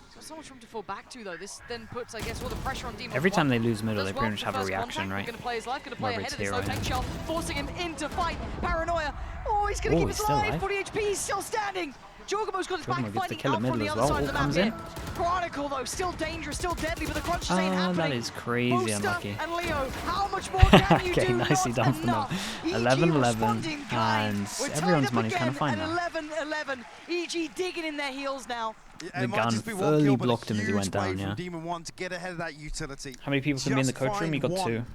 S5: It's got so much room to fall back to, though. This then puts, I guess, all the pressure on Demon.
S1: Every time they lose middle,
S5: Does
S1: they
S5: well
S1: pretty much
S5: for
S1: have a
S5: first
S1: reaction,
S5: contact.
S1: right?
S5: Going to play his life, going to play
S1: Whether
S5: ahead
S1: it's
S5: of this
S1: here or
S5: low tank
S1: here.
S5: shell, forcing him into fight. Paranoia. Oh, he's going to
S1: Oh,
S5: keep
S1: he's
S5: us
S1: still
S5: alive.
S1: alive.
S5: 40 HP, he's still standing. Jorgamo's got his back,
S1: Jorgamo gets the
S5: fighting
S1: kill
S5: out
S1: in
S5: from
S1: middle
S5: the
S1: as
S5: other
S1: well.
S5: side of the
S1: Ult comes
S5: map
S1: in.
S5: here. Chronicle, though, still dangerous, still deadly, but the crunches ain't
S1: Oh,
S5: happening.
S1: that is crazy
S5: Booster
S1: unlucky.
S5: and Leo, how much more can you
S1: Okay,
S5: do?
S1: nicely
S5: Not
S1: done from them.
S5: enough. EG
S1: 11-11,
S5: responding kind.
S1: and
S5: We're tied
S1: everyone's
S5: up
S1: money's
S5: again
S1: kind of fine
S5: at
S1: now.
S5: 11-11. EG digging in their heels now.
S4: Yeah, it might
S1: gun
S4: just be one
S1: fully
S4: kill, but a
S1: blocked him as he
S4: huge
S1: went down,
S4: play from
S1: yeah.
S4: Demon 1 to get ahead of that utility.
S1: How many people can be in the
S4: Just
S1: coach room? You got
S4: find
S1: 2.
S4: one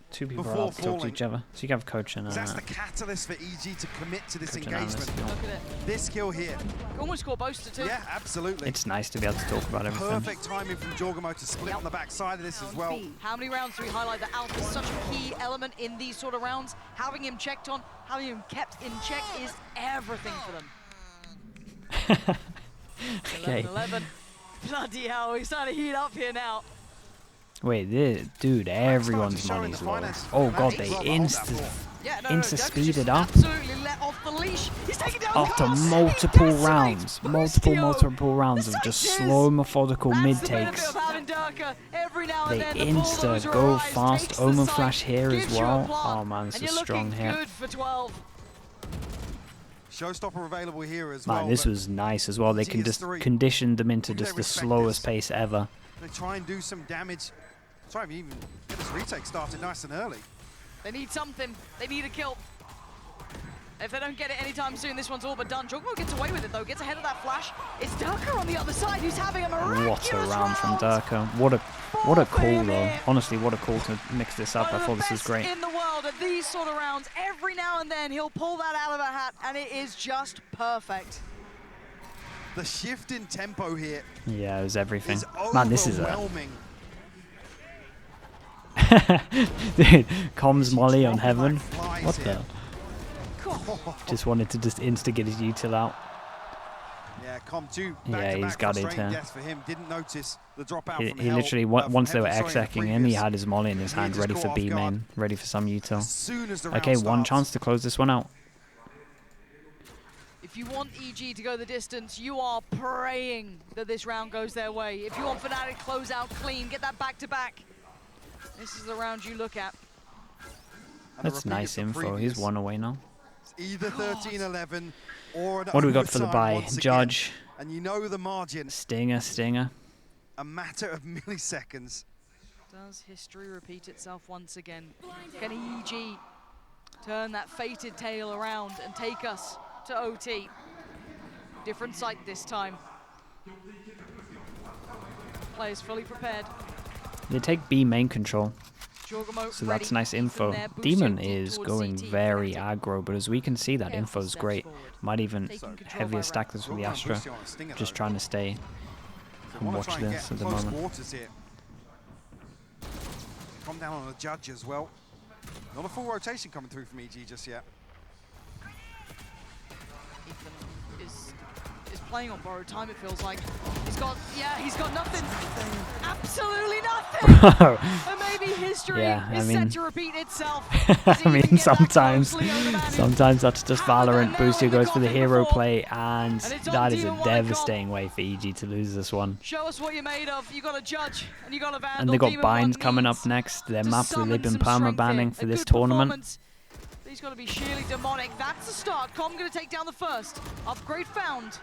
S1: 2 people are
S4: before
S1: allowed to talk to
S4: falling.
S1: each other. So you can have coach and
S4: That's the catalyst for EG to commit to this
S1: coach and analyst
S4: engagement.
S1: if you want.
S5: Look at it.
S4: This kill here.
S5: Almost score Boaster, too.
S4: Yeah, absolutely.
S1: It's nice to be able to talk about everything.
S4: Perfect timing from Jorgamo to split on the backside of this as well.
S5: How many rounds do we highlight that Alpha is such a key element in these sort of rounds? Having him checked on, having him kept in check is everything for them.
S1: Okay.
S5: 11-11. Bloody hell, we're starting to heat up here now.
S1: Wait, this, dude, everyone's
S4: showing
S1: money's
S4: the
S1: low.
S4: finances for
S1: Oh god,
S4: FNATIC.
S1: they
S4: Well, hold that
S1: insta.
S4: thought.
S5: Yeah, no,
S1: Insta-speeded up.
S5: Absolutely let off the leash. He's taking down
S1: After
S5: Cos.
S1: multiple
S5: Decimates
S1: rounds, multiple rounds of just slow, methodical mid takes. They insta go fast. Omen flash here as well. Oh man, this is strong hit.
S5: Good for 12.
S4: Showstopper available here as well.
S1: Man, this was nice as well. They can just condition them into just the slowest pace ever.
S4: They try and do some damage. Try and even get this retake started nice and early.
S5: They need something. They need a kill. If they don't get it anytime soon, this one's all but done. Jogmo gets away with it though, gets ahead of that flash. It's Durka on the other side who's having a miraculous
S1: What a round from Durka. What a call though. Honestly, what a call to mix this up. I thought this was great.
S5: In the world at these sort of rounds, every now and then he'll pull that out of a hat and it is just perfect.
S4: The shift in tempo here.
S1: Yeah, it was everything. Man, this is a dude, comms molly on heaven. What the? Just wanted to just insta get his util out.
S4: Yeah, Com2.
S1: Yeah, he's got it here.
S4: For him. Didn't notice the dropout from
S1: He literally, once they were execing in, he had his molly in his hand, ready for B main, ready for some util. Okay, one chance to close this one out.
S5: If you want EG to go the distance, you are praying that this round goes their way. If you want FNATIC close out clean, get that back-to-back. This is the round you look at.
S1: That's nice info. He's one away now.
S4: Either 13-11 or an
S1: what do we got for the buy? Judge.
S4: And you know the margin.
S1: Stinger.
S4: A matter of milliseconds.
S5: Does history repeat itself once again? Can EG turn that fated tale around and take us to OT? Different sight this time. Players fully prepared.
S1: They take B main control. So that's nice info. Demon is going very aggro, but as we can see, that info is great. Might even heavier stack this with the Astra. Just trying to stay and watch this at the moment.
S4: Come down on the Judge as well. Not a full rotation coming through from EG just yet.
S5: Ethan is playing on borrowed time, it feels like. He's got nothing. Absolutely nothing. And maybe history is set to repeat itself.
S1: I mean, sometimes that's just Valorant. Boostio goes for the hero play, and that is a devastating way for EG to lose this one.
S5: Show us what you're made of. You got a Judge, and you got a Vandal.
S1: And they got Binds coming up next. Their map that they've been perma-banning for this tournament.
S5: He's got to be sheerly demonic. That's the start. Com going to take down the first. Upgrade found.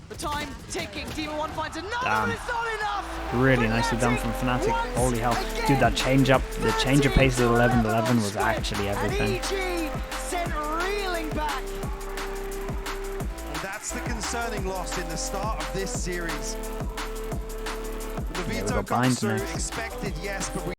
S5: The time ticking. Demon 1 finds another, and it's not enough.
S1: Really nicely done from FNATIC. Holy hell. Dude, that change up, the change of pace at 11-11 was actually everything.
S5: And EG sent reeling back.
S4: And that's the concerning loss in the start of this series. The veto comes through, expected, yes, but we